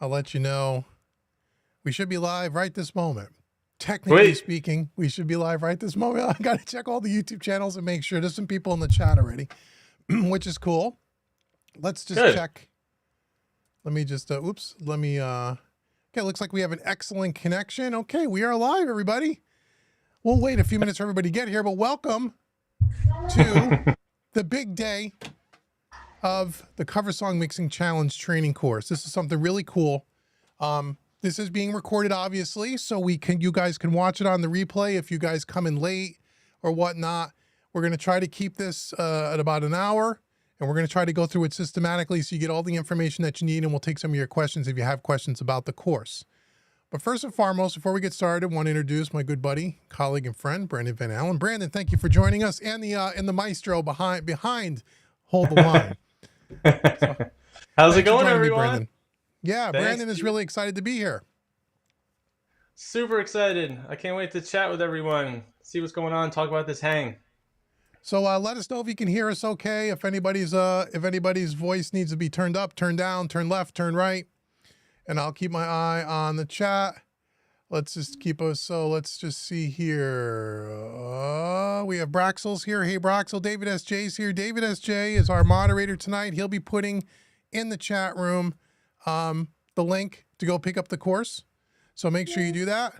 I'll let you know. We should be live right this moment. Technically speaking, we should be live right this moment. I got to check all the YouTube channels and make sure. There's some people in the chat already, which is cool. Let's just check. Let me just, okay, it looks like we have an excellent connection. Okay, we are live, everybody. We'll wait a few minutes for everybody to get here, but welcome to the big day of the Cover Song Mixing Challenge training course. This is something really cool. This is being recorded, obviously, so you guys can watch it on the replay if you guys come in late or whatnot. We're going to try to keep this at about an hour, and we're going to try to go through it systematically so you get all the information that you need, and we'll take some of your questions if you have questions about the course. But first and foremost, before we get started, I want to introduce my good buddy, colleague, and friend, Brandon Van Allen. Brandon, thank you for joining us, and the maestro behind Hold the Line. So, how's it going, everyone? Me, yeah, thanks. Brandon is really excited to be here. Super excited. I can't wait to chat with everyone, see what's going on, talk about this hang. So let us know if you can hear us okay, if anybody's voice needs to be turned up, turned down, turn left, turn right. And I'll keep my eye on the chat. Let's just keep us, so let's just see here. We have Braxel's here. Hey, Braxel, David S.J.'s here. David S.J. is our moderator tonight. He'll be putting in the chat room the link to go pick up the course. So make sure you do that.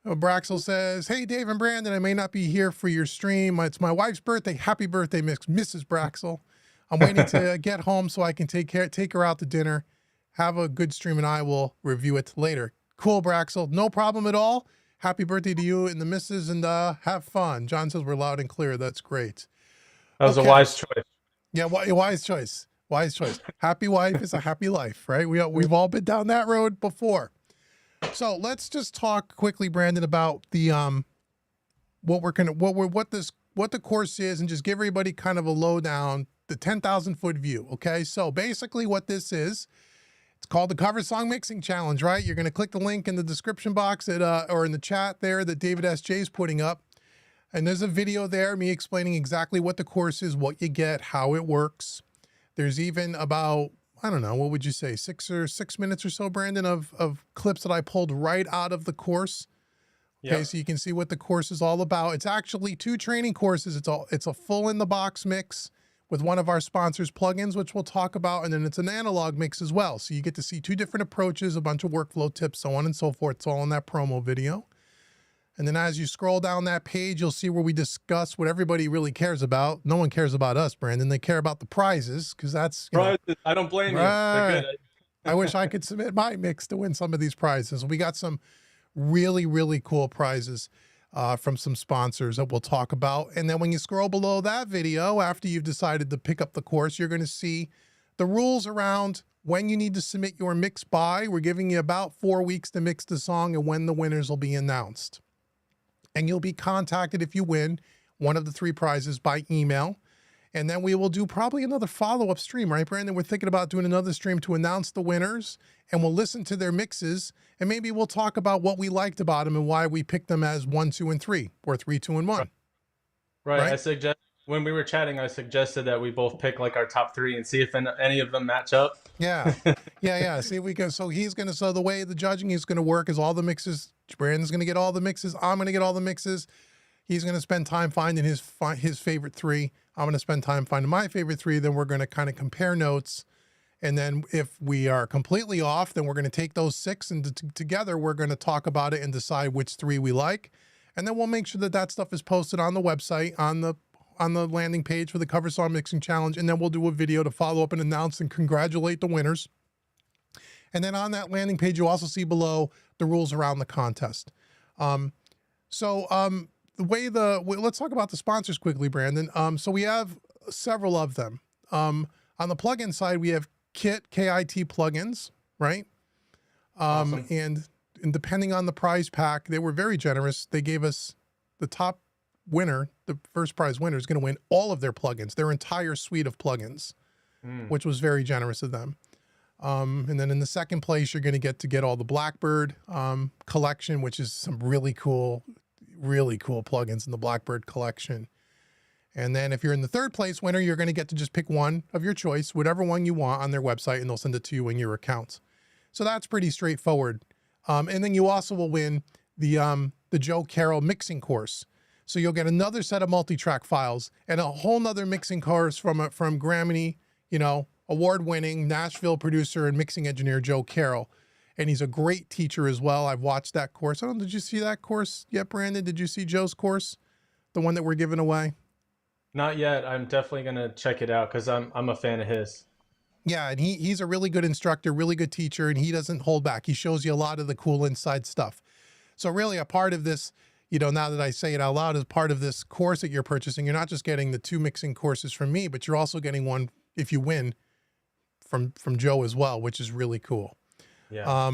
Braxel says, hey, Dave and Brandon, I may not be here for your stream. It's my wife's birthday. Happy birthday, Mrs. Braxel. I'm waiting to get home so I can take her out to dinner. Have a good stream, and I will review it later. Cool, Braxel. No problem at all. Happy birthday to you and the missus, and have fun. John says we're loud and clear. That's great. That was a wise choice. Yeah, wise choice. Wise choice. Happy wife is a happy life, right? We've all been down that road before. So let's just talk quickly, Brandon, about the what the course is, and just give everybody kind of a lowdown, the 10,000-foot view. Okay, so basically what this is, it's called the Cover Song Mixing Challenge, right? You're going to click the link in the description box or in the chat there that David S.J. is putting up. And there's a video there, me explaining exactly what the course is, what you get, how it works. There's even about, I don't know, what would you say, 6 minutes or so, Brandon, of clips that I pulled right out of the course. Okay, so you can see what the course is all about. It's actually 2 training courses. It's a full in-the-box mix with one of our sponsors' plugins, which we'll talk about, and then it's an analog mix as well. So you get to see 2 different approaches, a bunch of workflow tips, so on and so forth. It's all in that promo video. And then as you scroll down that page, you'll see where we discuss what everybody really cares about. No one cares about us, Brandon. They care about the prizes, because that's... prizes. I don't blame you. They're good. I wish I could submit my mix to win some of these prizes. We got some really, really cool prizes from some sponsors that we'll talk about. And then when you scroll below that video, after you've decided to pick up the course, you're going to see the rules around when you need to submit your mix by. We're giving you about 4 weeks to mix the song, and when the winners will be announced. And you'll be contacted if you win one of the 3 prizes by email. And then we will do probably another follow-up stream, right, Brandon? We're thinking about doing another stream to announce the winners, and we'll listen to their mixes, and maybe we'll talk about what we liked about them and why we picked them as 1, 2, and 3, or 3, 2, and 1. Right. When we were chatting, I suggested that we both pick like our top 3 and see if any of them match up. Yeah. See if we can. So the way the judging is going to work is all the mixes. Brandon's going to get all the mixes. I'm going to get all the mixes. He's going to spend time finding his favorite 3. I'm going to spend time finding my favorite 3. Then we're going to kind of compare notes. And then if we are completely off, then we're going to take those 6 and together we're going to talk about it and decide which 3 we like. And then we'll make sure that stuff is posted on the website, on the landing page for the Cover Song Mixing Challenge. And then we'll do a video to follow up and announce and congratulate the winners. And then on that landing page, you'll also see below the rules around the contest. Let's talk about the sponsors quickly, Brandon. So we have several of them. On the plugin side, we have KIT plugins, right? Awesome. And depending on the prize pack, they were very generous. They gave us the top winner, the first prize winner, is going to win all of their plugins, their entire suite of plugins, which was very generous of them. And then in the second place, you're going to get all the Blackbird collection, which is some really cool plugins in the Blackbird collection. And then if you're in the third place winner, you're going to get to just pick one of your choice, whatever one you want on their website, and they'll send it to you in your account. So that's pretty straightforward. And then you also will win the Joe Carroll mixing course. So you'll get another set of multi-track files and a whole nother mixing course from Grammy, you know, award-winning Nashville producer and mixing engineer Joe Carroll. And he's a great teacher as well. I've watched that course. I don't know, did you see that course yet, Brandon? Did you see Joe's course? The one that we're giving away? Not yet. I'm definitely gonna check it out because I'm a fan of his. Yeah, and he's a really good instructor, really good teacher, and he doesn't hold back. He shows you a lot of the cool inside stuff. So really a part of this, you know, now that I say it out loud, as part of this course that you're purchasing, you're not just getting the 2 mixing courses from me, but you're also getting one, if you win, from Joe as well, which is really cool. Yeah.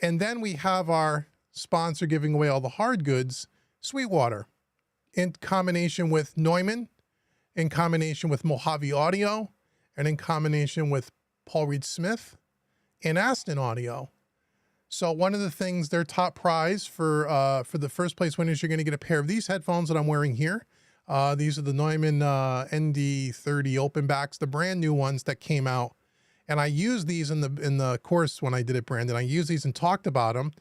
And then we have our sponsor giving away all the hard goods, Sweetwater, in combination with Neumann, in combination with Mojave Audio, and in combination with Paul Reed Smith and Aston Audio. So one of the things, their top prize for the first place winners, you're going to get a pair of these headphones that I'm wearing here. These are the Neumann ND30 open backs, the brand new ones that came out. And I used these in the course when I did it, Brandon. I used these and talked about them.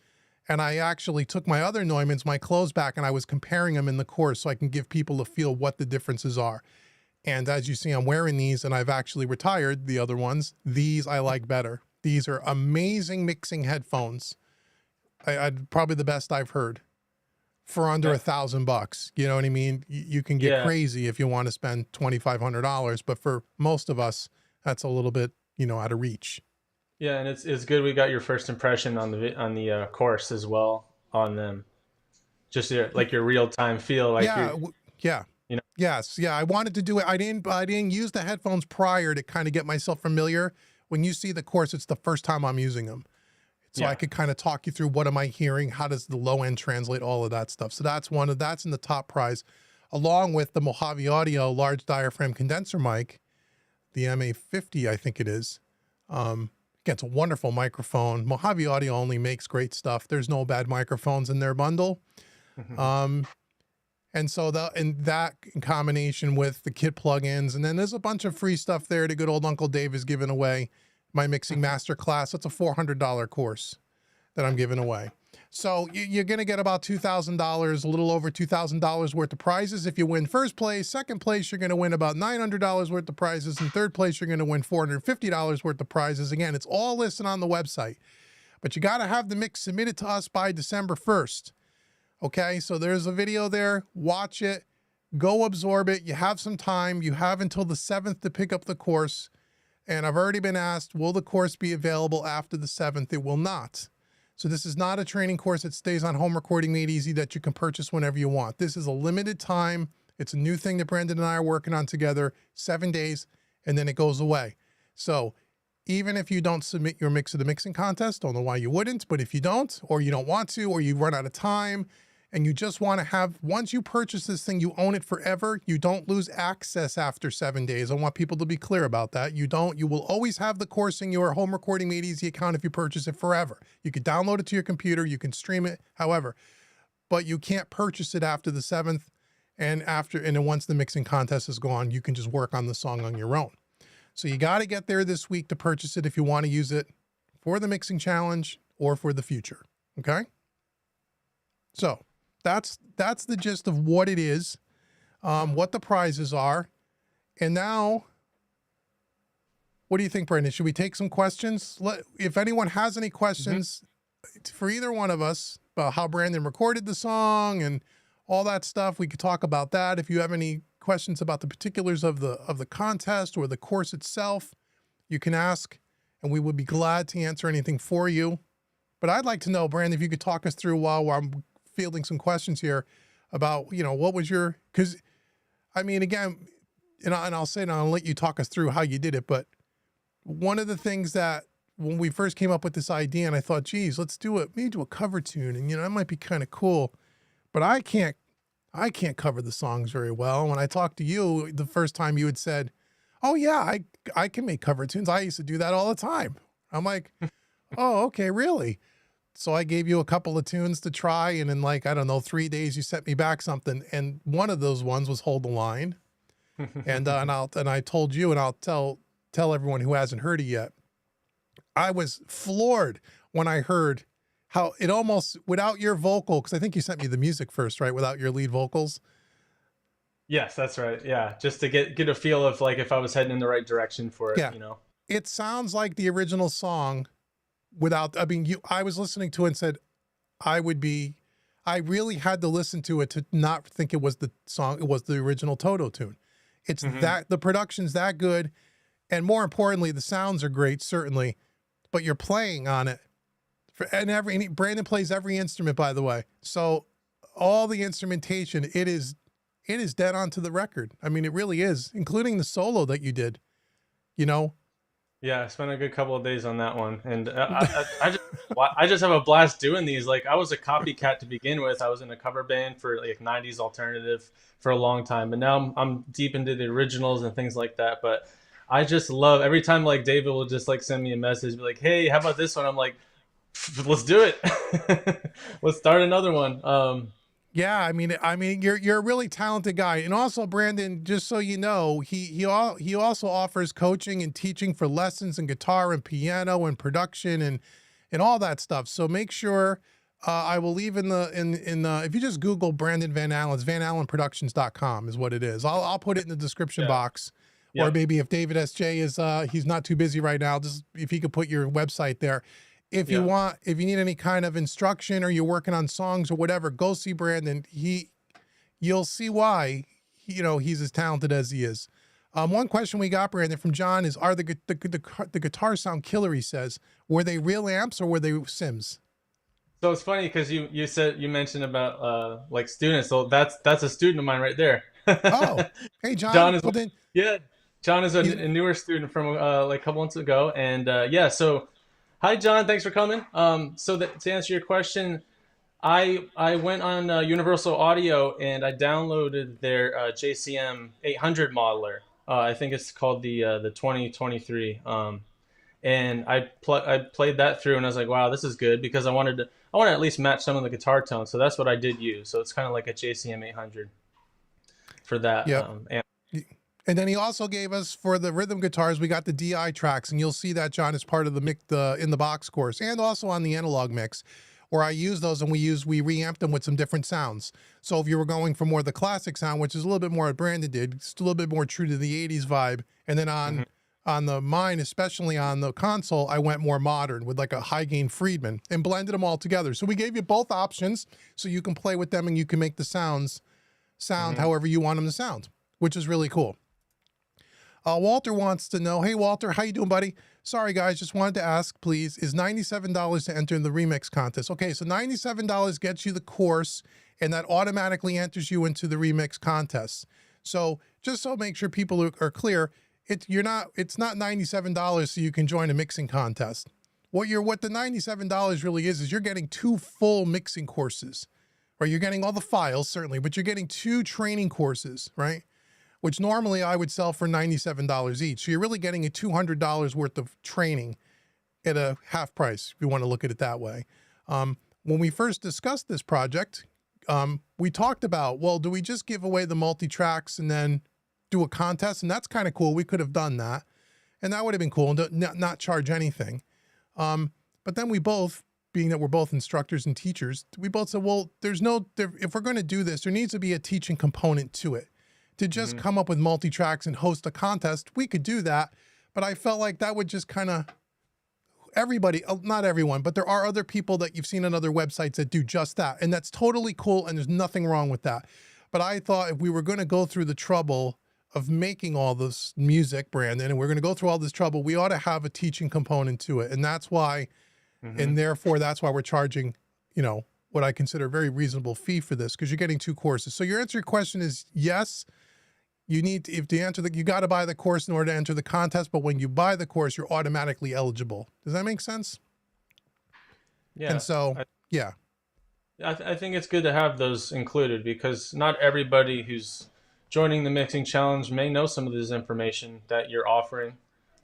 And I actually took my other Neumanns, my clothes back, and I was comparing them in the course so I can give people a feel what the differences are. And as you see, I'm wearing these, and I've actually retired the other ones. These I like better. These are amazing mixing headphones. I'd probably the best I've heard for under $1,000. You know what I mean? You can get crazy if you want to spend $2,500, but for most of us, that's a little bit, you know, out of reach. Yeah, and it's good we got your first impression on the course as well on them. Just like your real time feel, like yeah. You know? Yes, yeah. I wanted to do it. I didn't use the headphones prior to kind of get myself familiar. When you see the course, it's the first time I'm using them, so I could kind of talk you through what am I hearing, how does the low end translate, all of that stuff. So that's in the top prize, along with the Mojave Audio large diaphragm condenser mic, the MA50, I think it is. Again, it's a wonderful microphone. Mojave Audio only makes great stuff. There's no bad microphones in their bundle. And so that in combination with the kit plugins, and then there's a bunch of free stuff there. The good old Uncle Dave is giving away my mixing master class. That's a $400 course that I'm giving away. So you're going to get about $2,000, a little over $2,000 worth of prizes if you win first place. Second place, you're going to win about $900 worth of prizes. And third place, you're going to win $450 worth of prizes. Again, it's all listed on the website. But you got to have the mix submitted to us by December 1st. Okay, so there's a video there. Watch it. Go absorb it. You have some time. You have until the 7th to pick up the course. And I've already been asked, will the course be available after the 7th? It will not. So this is not a training course that stays on Home Recording Made Easy that you can purchase whenever you want. This is a limited time. It's a new thing that Brandon and I are working on together, 7 days, and then it goes away. So even if you don't submit your mix to the mixing contest, don't know why you wouldn't, but if you don't, or you don't want to, or you run out of time, and you just want to have, once you purchase this thing, you own it forever. You don't lose access after 7 days. I want people to be clear about that. You will always have the course in your Home Recording Made Easy account if you purchase it forever. You can download it to your computer. You can stream it, however, but you can't purchase it after the 7th. And then once the mixing contest is gone, you can just work on the song on your own. So you got to get there this week to purchase it if you want to use it for the mixing challenge or for the future. Okay. So that's the gist of what it is, what the prizes are. And now, what do you think, Brandon? Should we take some questions? If anyone has any questions for either one of us about how Brandon recorded the song and all that stuff, we could talk about that. If you have any questions about the particulars of the contest or the course itself, you can ask, and we would be glad to answer anything for you. But I'd like to know, Brandon, if you could talk us through while I'm fielding some questions here about, what was because I mean, again, and I'll say, and I'll let you talk us through how you did it. But one of the things that when we first came up with this idea, and I thought, geez, let's do it, maybe do a cover tune, and that might be kind of cool, but I can't cover the songs very well. When I talked to you the first time, you had said, oh yeah, I can make cover tunes. I used to do that all the time. I'm like, oh, okay, really? So I gave you a couple of tunes to try, and in 3 days, you sent me back something. And one of those ones was Hold the Line. And I told you, and I'll tell everyone who hasn't heard it yet, I was floored when I heard how it almost, without your vocal, because I think you sent me the music first, right? Without your lead vocals. Yes, that's right. Yeah, just to get a feel of like if I was heading in the right direction for it, Yeah. you know. It sounds like the original song without, I mean, I was listening to it and said, I would be, I really had to listen to it to not think it was the song, it was the original Toto tune. It's Hmm. that, the production's that good. And more importantly, the sounds are great, certainly, but you're playing on it. And Brandon plays every instrument, by the way. So all the instrumentation, it is dead onto the record. I mean, it really is, including the solo that you did, you know? Yeah, I spent a good couple of days on that one, and I just have a blast doing these. Like I was a copycat to begin with. I was in a cover band for like '90s alternative for a long time, but now I'm deep into the originals and things like that. But I just love every time like David will just like send me a message, be like, "Hey, how about this one?" I'm like, "Let's do it. Let's start another one." Yeah, I mean, you're a really talented guy, and also Brandon. Just so you know, he also offers coaching and teaching for lessons in guitar and piano and production and all that stuff. So make sure I will leave in the if you just Google Brandon Van Allen, it's vanallenproductions.com is what it is. I'll put it in the description Yeah. box, or Yep. maybe if David SJ is he's not too busy right now, just if he could put your website there. If you Yep. want, if you need any kind of instruction or you're working on songs or whatever, go see Brandon. You'll see why, he's as talented as he is. One question we got, Brandon, from John is: Are the guitars sound killer? He says, were they real amps or were they Sims? So it's funny because you mentioned about like students. So that's a student of mine right there. Oh, hey John John. is Well then, yeah, John is he's a newer student from like a couple months ago, and yeah. So hi John, thanks for coming. So that, to answer your question, I went on Universal Audio and I downloaded their JCM 800 modeler. I think it's called the 2023. And I played that through and I was like, wow, this is good because I want to at least match some of the guitar tones. So that's what I did use. So it's kind of like a JCM 800 for that. yep. And then he also gave us for the rhythm guitars, we got the DI tracks, and you'll see that John is part of the in the box course, and also on the analog mix, where I use those and we reamped them with some different sounds. So if you were going for more of the classic sound, which is a little bit more what Brandon did, it's a little bit more true to the '80s vibe, and then Hmm. on the mine, especially on the console, I went more modern with like a high gain Friedman and blended them all together. So we gave you both options, so you can play with them and you can make the sound Hmm. however you want them to sound, which is really cool. Walter wants to know, hey Walter, how you doing, buddy? Sorry guys, just wanted to ask, please, is $97 to enter in the remix contest? Okay, so $97 gets you the course, and that automatically enters you into the remix contest. So just so make sure people are clear, it's not $97 so you can join a mixing contest. What the $97 really is you're getting two full mixing courses, right? You're getting all the files certainly, but you're getting two training courses, right? Which normally I would sell for $97 each. So you're really getting a $200 worth of training at a half price, if you want to look at it that way. When we first discussed this project, we talked about, well, do we just give away the multi-tracks and then do a contest? And that's kind of cool. We could have done that. And that would have been cool, and not charge anything. But then we both, being that we're both instructors and teachers, we both said, well, if we're going to do this, there needs to be a teaching component to it. To just Hmm. come up with multi-tracks and host a contest, we could do that. But I felt like that would just kind of, everybody, not everyone, but there are other people that you've seen on other websites that do just that. And that's totally cool. And there's nothing wrong with that. But I thought if we were going to go through the trouble of making all this music, Brandon, and we're going to go through all this trouble, we ought to have a teaching component to it. And that's why, Hmm. and therefore that's why we're charging, what I consider a very reasonable fee for this, because you're getting two courses. So your answer to your question is yes. You need to, you got to buy the course in order to enter the contest, but when you buy the course, you're automatically eligible. Does that make sense? And Yeah. so, I, yeah, I think it's good to have those included because not everybody who's joining the mixing challenge may know some of this information that you're offering.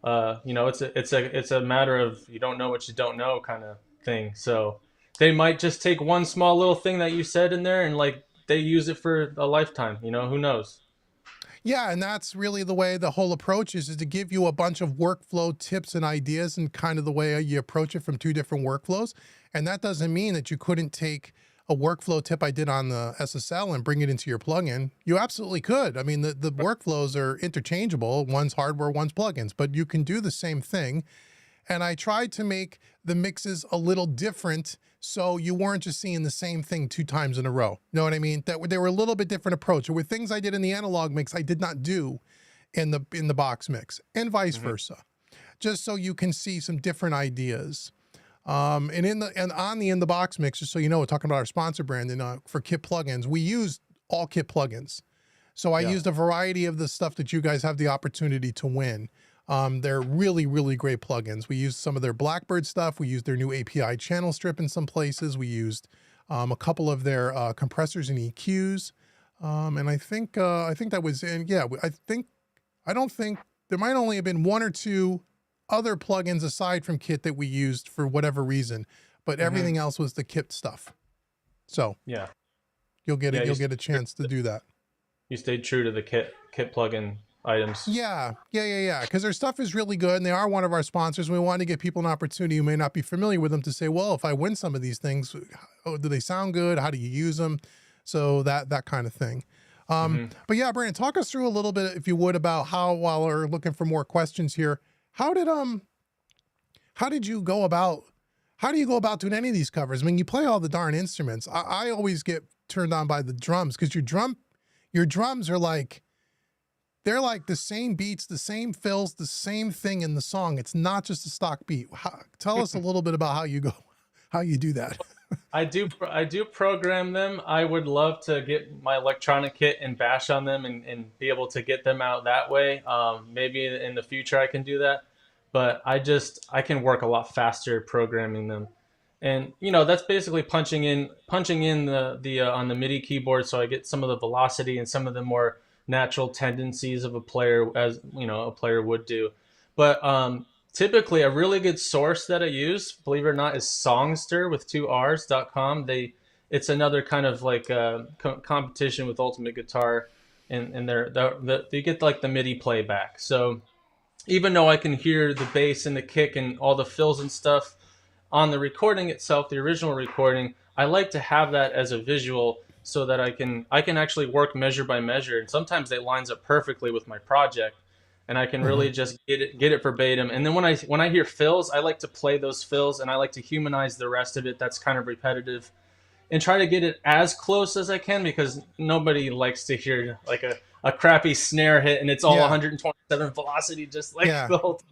It's a matter of you don't know what you don't know kind of thing. So they might just take one small little thing that you said in there and like they use it for a lifetime. You know, who knows? Yeah, and that's really the way the whole approach is to give you a bunch of workflow tips and ideas and kind of the way you approach it from two different workflows. And that doesn't mean that you couldn't take a workflow tip I did on the SSL and bring it into your plugin. You absolutely could. I mean, the workflows are interchangeable. One's hardware, one's plugins, but you can do the same thing. And I tried to make the mixes a little different so you weren't just seeing the same thing 2 times in a row. You know what I mean? That they were a little bit different approach. There were things I did in the analog mix I did not do in the box mix, and vice versa. Just so you can see some different ideas. And on the in the box mix, just so you know, we're talking about our sponsor brand and for Kit plugins, we used all Kit plugins. So I used a variety of the stuff that you guys have the opportunity to win. They're really, really great plugins. We used some of their Blackbird stuff. We used their new API channel strip in some places. We used a couple of their compressors and EQs. And I think that was in, yeah, I don't think there might only have been 1 or 2 other plugins aside from Kit that we used for whatever reason, but everything else was the Kit stuff. So Yeah. you'll get Yeah, you'll get a chance to do that. You stayed true to the kit plugin items. Yeah. Because their stuff is really good, and they are one of our sponsors. We want to give people an opportunity who may not be familiar with them to say, well, if I win some of these things, do they sound good? How do you use them? So that kind of thing. But yeah, Brandon, talk us through a little bit, if you would, about how, while we're looking for more questions here, how do you go about doing any of these covers? I mean, you play all the darn instruments. I always get turned on by the drums, because your drums are like, they're like the same beats, the same fills, the same thing in the song. It's not just a stock beat. Tell us a little bit about how you do that. I do program them. I would love to get my electronic kit and bash on them and be able to get them out that way. Maybe in the future I can do that, but I can work a lot faster programming them. And that's basically punching in the on the MIDI keyboard, so I get some of the velocity and some of the more natural tendencies of a player, as a player would do. But typically a really good source that I use, believe it or not, is Songster with 2Rs.com. It's another kind of like competition with Ultimate Guitar, and they get like the MIDI playback. So even though I can hear the bass and the kick and all the fills and stuff on the recording itself, the original recording, I like to have that as a visual so that I can actually work measure by measure. And sometimes it lines up perfectly with my project, and I can really just get it verbatim. And then when I hear fills, I like to play those fills, and I like to humanize the rest of it that's kind of repetitive, and try to get it as close as I can, because nobody likes to hear like a crappy snare hit and it's all 127 velocity, just like the whole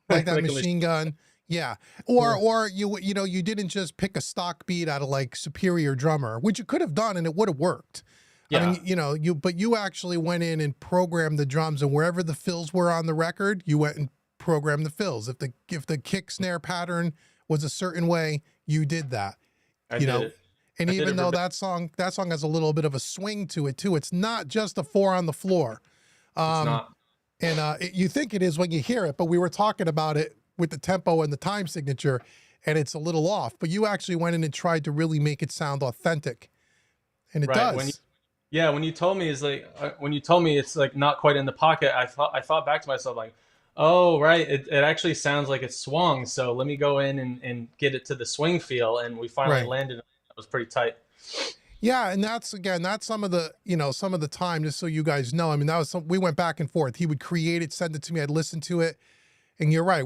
like that machine gun. Yeah. Or you didn't just pick a stock beat out of like Superior Drummer, which you could have done and it would have worked. Yeah. I mean, but you actually went in and programmed the drums, and wherever the fills were on the record, you went and programmed the fills. If the kick snare pattern was a certain way, you did that. I did it. And even though that song has a little bit of a swing to it too, it's not just a 4 on the floor. It's not. And you think it is when you hear it, but we were talking about it with the tempo and the time signature, and it's a little off. But you actually went in and tried to really make it sound authentic, and it does. When you told me it's like not quite in the pocket, I thought back to myself like, oh right, it actually sounds like it's swung. So let me go in and get it to the swing feel, and we finally landed. It was pretty tight. Yeah, and that's some of the time, just so you guys know. I mean, we went back and forth. He would create it, send it to me, I'd listen to it. And you're right,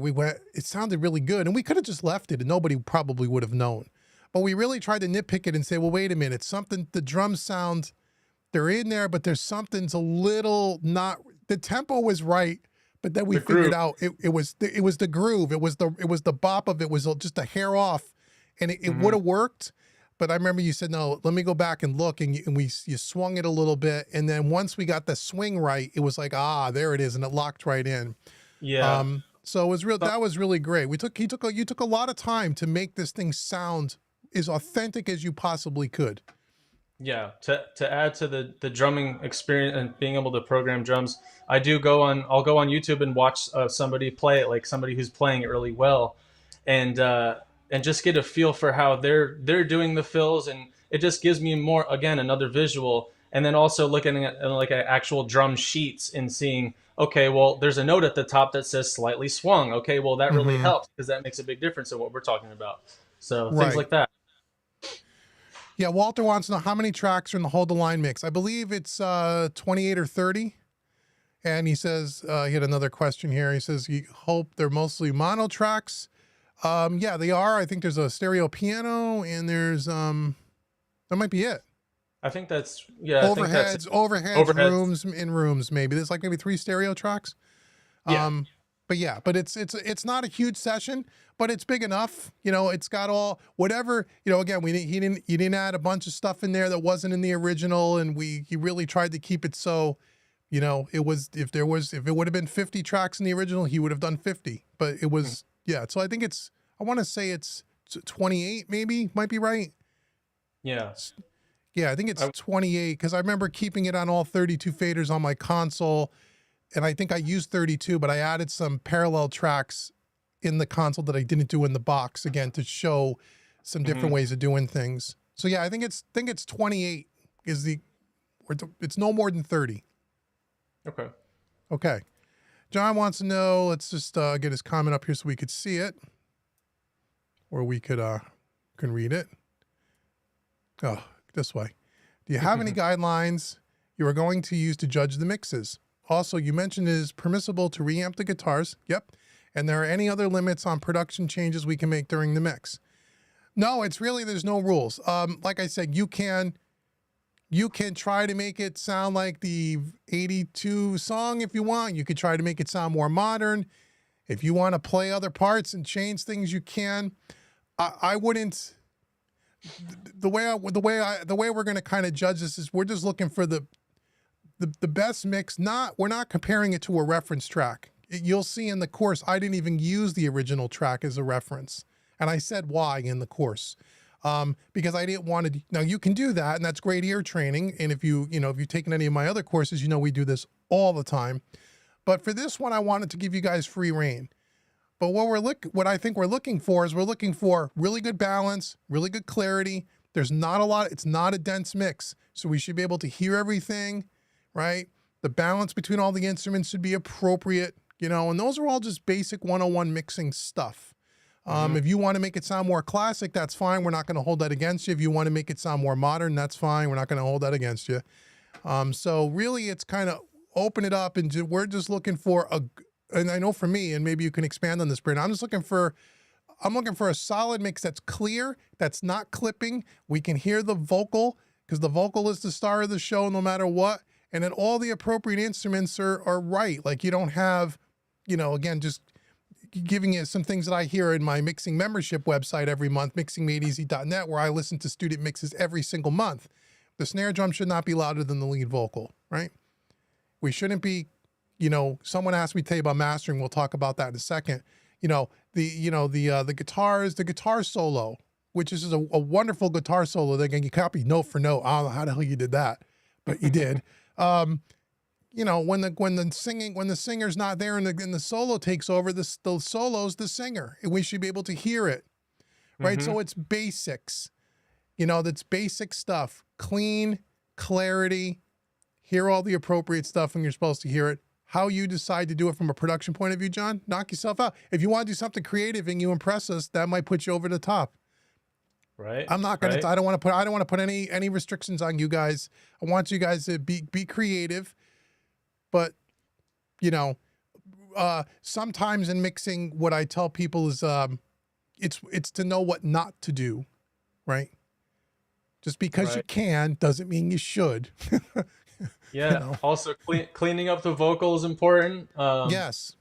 it sounded really good. And we could have just left it and nobody probably would have known. But we really tried to nitpick it and say, well, wait a minute, the drums sound, they're in there, but there's something's a little not, the tempo was right, but then we figured out it was the groove. It was the bop of it was just a hair off, and it would have worked. But I remember you said, no, let me go back and look, and you swung it a little bit. And then once we got the swing right, it was like, there it is. And it locked right in. Yeah. So it was that was really great. You took a lot of time to make this thing sound as authentic as you possibly could. Yeah. To add to the drumming experience and being able to program drums, I'll go on YouTube and watch somebody play it, like somebody who's playing it really well, and just get a feel for how they're doing the fills, and it just gives me another visual. and then also looking at like actual drum sheets and seeing, okay, well, there's a note at the top that says slightly swung. Okay, well, that really Mm-hmm. helps because that makes a big difference in what we're talking about. So things Right. like that. Yeah, Walter wants to know how many tracks are in the Hold the Line mix. I believe it's 28 or 30. And he says, he had another question here. He says, you hope they're mostly mono tracks. Yeah, they are. I think there's a stereo piano and there's, that might be it. I think that's yeah. I think that's Overheads, overheads. rooms in rooms, maybe. There's like maybe 3 stereo tracks. Yeah. But yeah, but it's not a huge session, but it's big enough. You know, it's got all whatever. You know, again, you didn't add a bunch of stuff in there that wasn't in the original, and he really tried to keep it so, you know, it was if it would have been 50 tracks in the original, he would have done 50. But it was yeah. So I think I want to say it's 28, maybe might be right. Yeah. Yeah, I think it's 28 because I remember keeping it on all 32 faders on my console. And I think I used 32, but I added some parallel tracks in the console that I didn't do in the box again to show some different ways of doing things. So yeah, I think it's 28 is it's no more than 30. Okay. Okay. John wants to know, let's just get his comment up here so we could see it. Or we could can read it. Oh, this way. Do you have any guidelines you are going to use to judge the mixes? Also, you mentioned it is permissible to reamp the guitars. Yep. And there are any other limits on production changes we can make during the mix? No, there's no rules. Like I said, you can try to make it sound like the 82 song if you want. You could try to make it sound more modern. If you want to play other parts and change things, you can. I wouldn't. The way we're going to kind of judge this is we're just looking for the best mix. We're not comparing it to a reference track. You'll see in the course, I didn't even use the original track as a reference. And I said why in the course. Because I didn't want to, now you can do that and that's great ear training. And if you've taken any of my other courses, we do this all the time. But for this one, I wanted to give you guys free reign. But what I think we're looking for is really good balance, really good clarity. There's not a lot, it's not a dense mix. So we should be able to hear everything. Right? The balance between all the instruments should be appropriate, and those are all just basic 101 mixing stuff. If you want to make it sound more classic, that's fine. We're not going to hold that against you. If you want to make it sound more modern, that's fine. We're not going to hold that against you. So really it's kind of open it up and we're just looking for and I know for me, and maybe you can expand on this, Brandon, I'm looking for a solid mix that's clear, that's not clipping. We can hear the vocal because the vocal is the star of the show no matter what. And then all the appropriate instruments are right. Like you don't have, again, just giving you some things that I hear in my mixing membership website every month, mixingmadeeasy.net, where I listen to student mixes every single month. The snare drum should not be louder than the lead vocal, right? We shouldn't be, someone asked me to tell you about mastering. We'll talk about that in a second. The guitar solo, which is a wonderful guitar solo. Again, you copy note for note. I don't know how the hell you did that, but you did. When the singer's not there and the solo takes over, the solo's the singer, and we should be able to hear it, right? So it's basics, that's basic stuff, clean, clarity, hear all the appropriate stuff when you're supposed to hear it. How you decide to do it from a production point of view, John, knock yourself out. If you want to do something creative and you impress us, that might put you over the top. Right. I'm not gonna. Right. I don't want to put any restrictions on you guys. I want you guys to be creative, but sometimes in mixing, what I tell people is it's to know what not to do, right? Just because you can doesn't mean you should. Yeah. Also, cleaning up the vocal is important. Yes.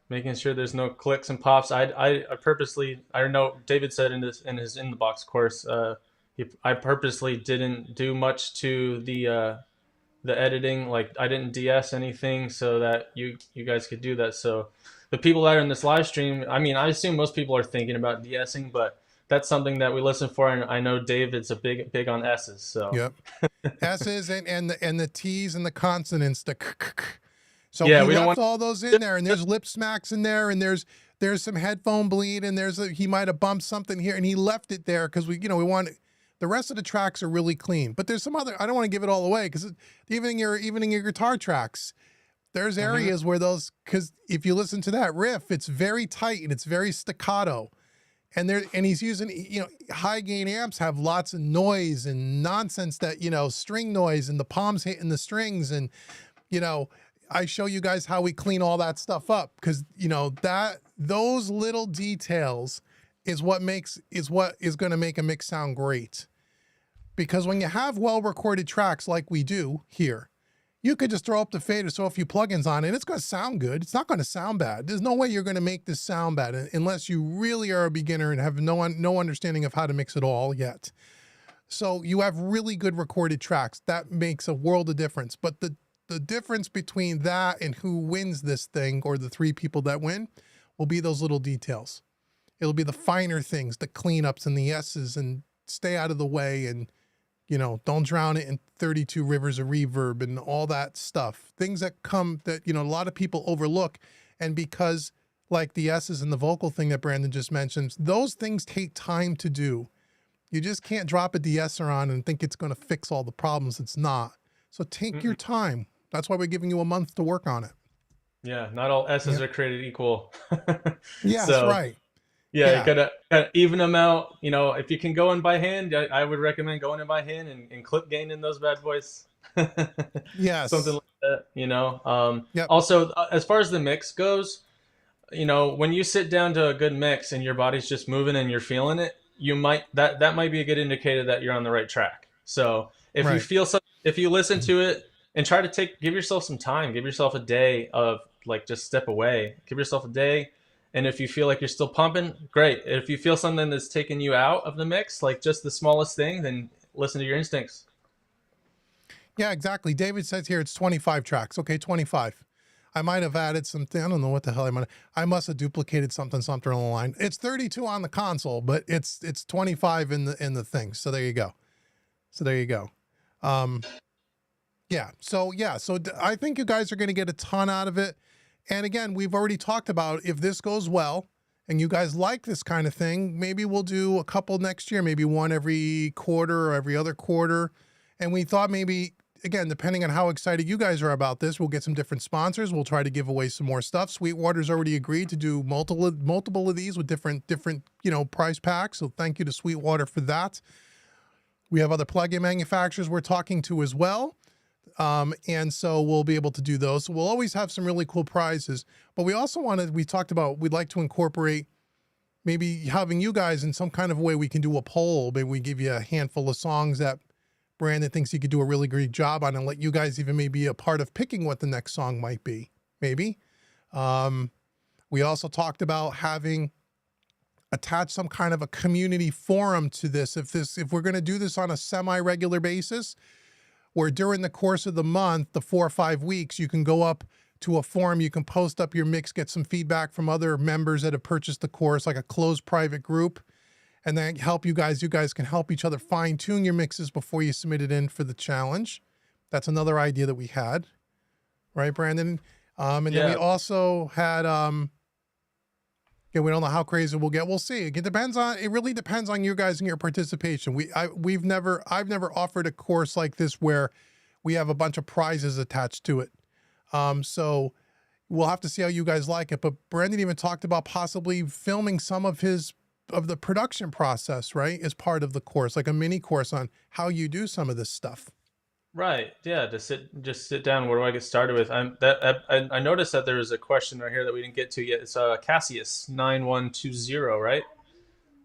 Making sure there's no clicks and pops. I purposely, I know David said in his in the box course, I purposely didn't do much to the editing. Like I didn't DS anything so that you guys could do that. So the people that are in this live stream, I mean, I assume most people are thinking about DSing, but that's something that we listen for. And I know David's a big on S's. So yep, S's and the T's and the consonants. So yeah, we left all those in there, and there's lip smacks in there, and there's some headphone bleed, and he might have bumped something here, and he left it there because we want The rest of the tracks are really clean, but there's some other. I don't want to give it all away because even in your guitar tracks, there's Hmm. areas where those, because if you listen to that riff, it's very tight and it's very staccato. And he's using, high gain amps have lots of noise and nonsense that, string noise and the palms hitting the strings. And, you know, I show you guys how we clean all that stuff up because, those little details is what is going to make a mix sound great. Because when you have well recorded tracks like we do here, you could just throw up the fader, throw a few plugins on it. It's going to sound good. It's not going to sound bad. There's no way you're going to make this sound bad unless you really are a beginner and have no understanding of how to mix it all yet. So you have really good recorded tracks. That makes a world of difference. But the difference between that and who wins this thing, or the three people that win, will be those little details. It'll be the finer things, the cleanups and the S's, and stay out of the way, and don't drown it in 32 rivers of reverb and all that stuff. Things that a lot of people overlook. And because, like the S's and the vocal thing that Brandon just mentioned, those things take time to do. You just can't drop a de-esser on and think it's going to fix all the problems. It's not. So take your time. That's why we're giving you a month to work on it. Yeah, not all S's Yeah. are created equal. Yes, So right. yeah, you Yeah. gotta even them out. If you can go in by hand, I would recommend going in by hand and clip gaining those bad boys. Something Yes. like that, Yep. Also, as far as the mix goes, when you sit down to a good mix and your body's just moving and you're feeling it, that might be a good indicator that you're on the right track. So if you Right. feel something, if you listen to it and try to give yourself some time, give yourself a day of, like, just step away, give yourself a day. And if you feel like you're still pumping, great. If you feel something that's taking you out of the mix, like just the smallest thing, then listen to your instincts. Yeah, exactly. David says here it's 25 tracks. Okay, 25. I might have added something. I don't know what the hell I must have duplicated something on the line. It's 32 on the console, but it's 25 in the thing. So there you go. Um, I think you guys are going to get a ton out of it. And again, we've already talked about, if this goes well and you guys like this kind of thing, maybe we'll do a couple next year, maybe one every quarter or every other quarter. And we thought maybe, again, depending on how excited you guys are about this, we'll get some different sponsors. We'll try to give away some more stuff. Sweetwater's already agreed to do multiple of these with different price packs. So thank you to Sweetwater for that. We have other plugin manufacturers we're talking to as well. And so we'll be able to do those. So we'll always have some really cool prizes. But we also we'd like to incorporate maybe having you guys in some kind of way. We can do a poll. Maybe we give you a handful of songs that Brandon thinks he could do a really great job on, and let you guys even maybe a part of picking what the next song might be. Maybe. We also talked about having attached some kind of a community forum to this. If we're going to do this on a semi-regular basis, where during the course of the month, the 4 or 5 weeks, you can go up to a forum, you can post up your mix, get some feedback from other members that have purchased the course, like a closed private group, and then help you guys. You guys can help each other fine tune your mixes before you submit it in for the challenge. That's another idea that we had, right, Brandon? And then we also had, we don't know how crazy we'll get. We'll see. It really depends on you guys and your participation. I've never offered a course like this where we have a bunch of prizes attached to it. So we'll have to see how you guys like it. But Brandon even talked about possibly filming some of the production process, right, as part of the course, like a mini course on how you do some of this stuff. Right. Yeah. Just sit down. Where do I get started with? I noticed that there was a question right here that we didn't get to yet. It's Cassius 9120, right?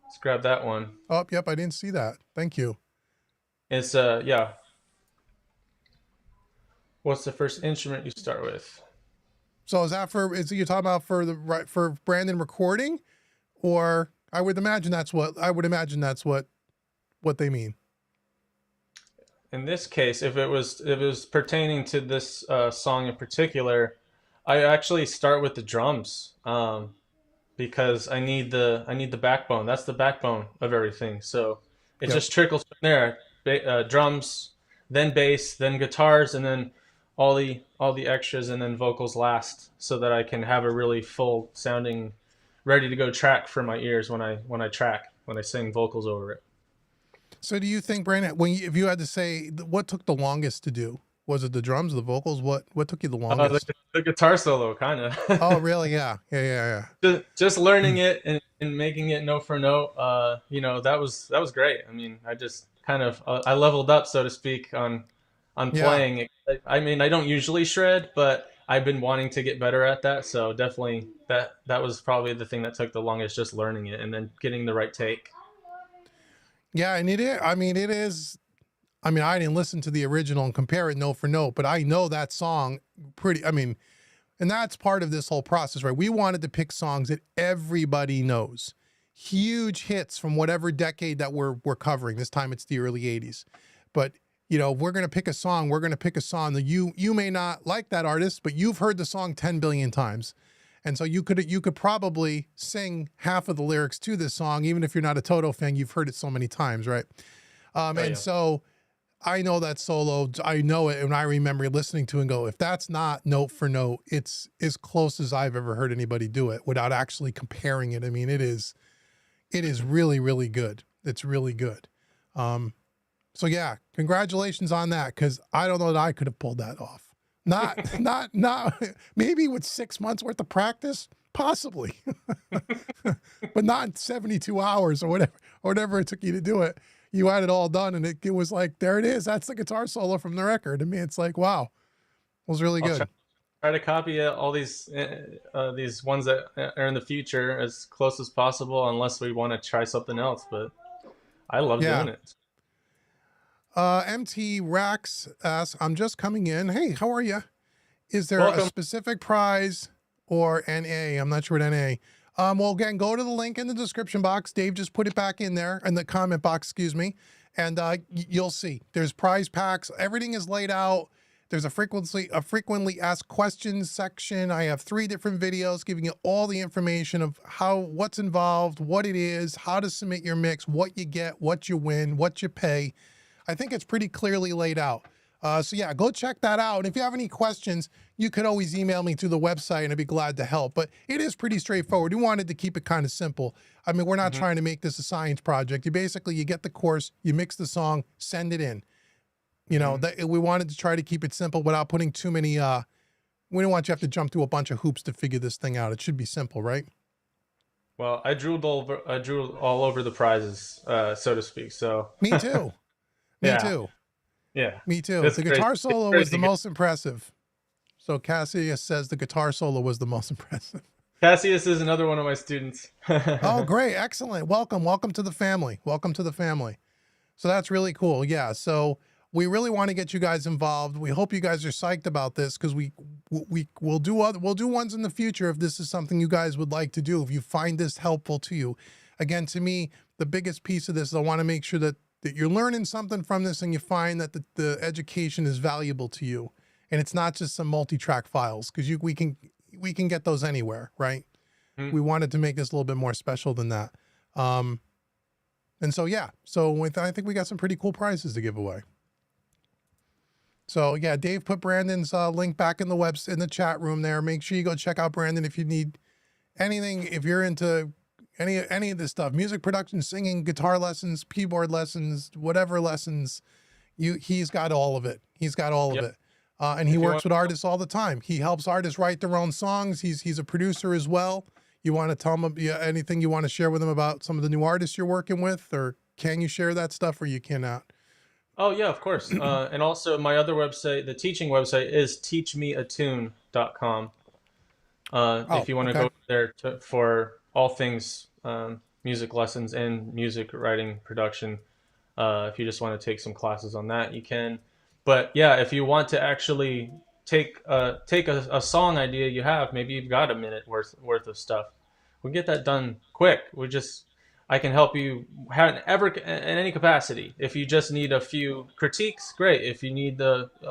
Let's grab that one. Oh, yep. I didn't see that. Thank you. It's yeah. What's the first instrument you start with? So is you talking about for Brandon recording, or I would imagine that's what they mean. In this case, if it was pertaining to this song in particular, I actually start with the drums, because I need the backbone. That's the backbone of everything. So it Yep. just trickles from there. Drums, then bass, then guitars, and then all the extras, and then vocals last, so that I can have a really full sounding, ready to go track for my ears when I sing vocals over it. So do you think, Brandon, if you had to say what took the longest to do? Was it the drums, the vocals? What took you the longest? The guitar solo, kind Oh, of. really? Yeah. Yeah, yeah, Just yeah. learning it and making it note for note. That was great. I mean, I just kind of I leveled up, so to speak, on Yeah. playing. I mean, I don't usually shred, but I've been wanting to get better at that. So definitely that was probably the thing that took the longest, just learning it and then getting the right take. Yeah, and it is, I mean, it is, I mean, I didn't listen to the original and compare it note for note, but I know that song pretty, I mean, and that's part of this whole process, right? We wanted to pick songs that everybody knows. Huge hits from whatever decade that we're covering. This time it's the early 80s. But if we're gonna pick a song, we're gonna pick a song that you may not like that artist, but you've heard the song 10 billion times. And so you could probably sing half of the lyrics to this song, even if you're not a Toto fan, you've heard it so many times, right? Oh And yeah. so I know that solo. I know it, and I remember listening to it and go, if that's not note for note, it's as close as I've ever heard anybody do it without actually comparing it. I mean, it is really, really good. It's really good. Um, so yeah, congratulations on that, because I don't know that I could have pulled that off. Not maybe with 6 months worth of practice, possibly, but not in 72 hours or whatever it took you to do it. You had it all done, and it was like, there it is. That's the guitar solo from the record. I mean, it's like, wow, it was really I'll try, good. try to copy all these ones that are in the future as close as possible, unless we want to try something else. But I love Yeah. doing it. MT Rax asks, I'm just coming in. Hey, how are you? Is there a Welcome. specific prize or NA? I'm not sure what NA. Well, again, go to the link in the description box. Dave just put it back in there in the comment box, excuse me. And you'll see there's prize packs. Everything is laid out. There's a frequently asked questions section. I have 3 different videos giving you all the information of what's involved, what it is, how to submit your mix, what you get, what you win, what you pay. I think it's pretty clearly laid out. So yeah, go check that out. And if you have any questions, you could always email me through the website and I'd be glad to help. But it is pretty straightforward. We wanted to keep it kind of simple. I mean, we're not trying to make this a science project. You get the course, you mix the song, send it in. We wanted to try to keep it simple without putting too many, we don't want you to have to jump through a bunch of hoops to figure this thing out. It should be simple, right? Well, I drew all over the prizes, so to speak. So Me too. Me yeah, too. yeah, Me too. it's The crazy. guitar It's solo was the crazy good. most impressive. So Cassius says the guitar solo was the most impressive. Cassius is another one of my students. Oh, great. Excellent. Welcome. Welcome to the family. Welcome to the family. So that's really cool. Yeah. So we really want to get you guys involved. We hope you guys are psyched about this, because we'll do ones in the future if this is something you guys would like to do, if you find this helpful to you. Again, to me, the biggest piece of this is I want to make sure that you're learning something from this and you find that the education is valuable to you. And it's not just some multi-track files, because we can get those anywhere, right? Mm. We wanted to make this a little bit more special than that. And so, yeah, I think we got some pretty cool prizes to give away. So yeah, Dave put Brandon's link back in the chat room there. Make sure you go check out Brandon if you need anything, if you're into any of this stuff, music production, singing, guitar lessons, keyboard lessons, whatever lessons, he's got all of it. He's got all of Yep. it. And he If you works want, with artists all the time. He helps artists write their own songs. He's a producer as well. You want to tell him anything you want to share with him about some of the new artists you're working with, or can you share that stuff, or you cannot? oh yeah, of course. And also my other website, the teaching website, is teachmeatune.com. Oh, If you want to okay. go there for all things music lessons and music writing production, if you just want to take some classes on that, you can. But yeah, if you want to actually take a song idea you have, maybe you've got a minute worth of stuff. We get that done quick. I can help you in any capacity. If you just need a few critiques, great. If you need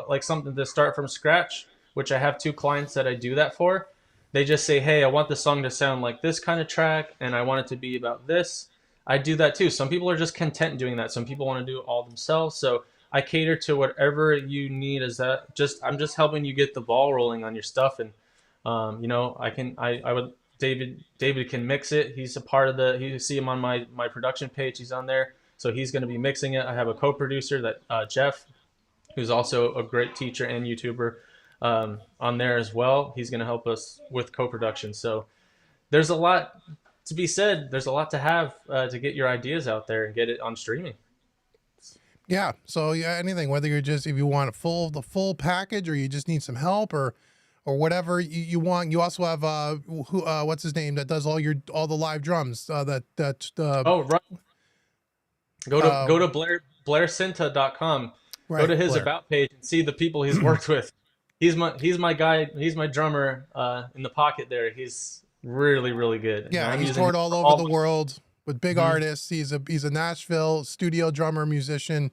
like something to start from scratch, which I have 2 clients that I do that for, they just say, hey, I want the song to sound like this kind of track, and I want it to be about this. I do that too. Some people are just content doing that. Some people want to do it all themselves. So I cater to whatever you need. I'm just helping you get the ball rolling on your stuff. And I would David can mix it. He's a part of you see him on my production page. He's on there. So he's going to be mixing it. I have a co-producer that Jeff, who's also a great teacher and YouTuber, on there as well. He's going to help us with co-production. So there's a lot to be said. There's a lot to have to get your ideas out there and get it on streaming. Yeah. So yeah, anything, whether you're just, if you want the full package, or you just need some help, or whatever you want. You also have what's his name that does all the live drums. Oh, right. Go to uh, go to blaircinta.com. Go right, to his Blair. about page and see the people he's worked with. He's my guy. He's my drummer in the pocket there. He's really really good. Yeah, I'm he's using him toured all for over all the my. world with big Mhm. artists. He's a Nashville studio drummer musician.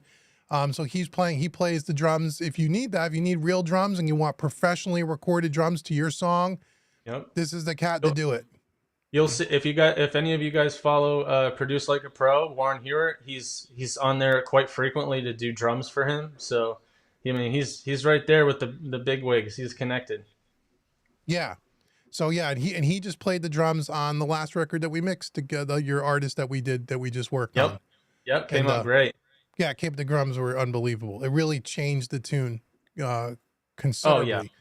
So he plays the drums. If you need that, if you need real drums and you want professionally recorded drums to your song, Yep. this is the cat to do it. You'll see if any of you guys follow Produce Like a Pro, Warren Hewitt. He's on there quite frequently to do drums for him. So, I mean, he's right there with the big wigs. He's connected. Yeah. So yeah, and he just played the drums on the last record that we mixed together. Your artist that we just worked Yep. on, Yep. Came and out great. yeah, the drums were unbelievable. It really changed the tune uh, Oh yeah. considerably.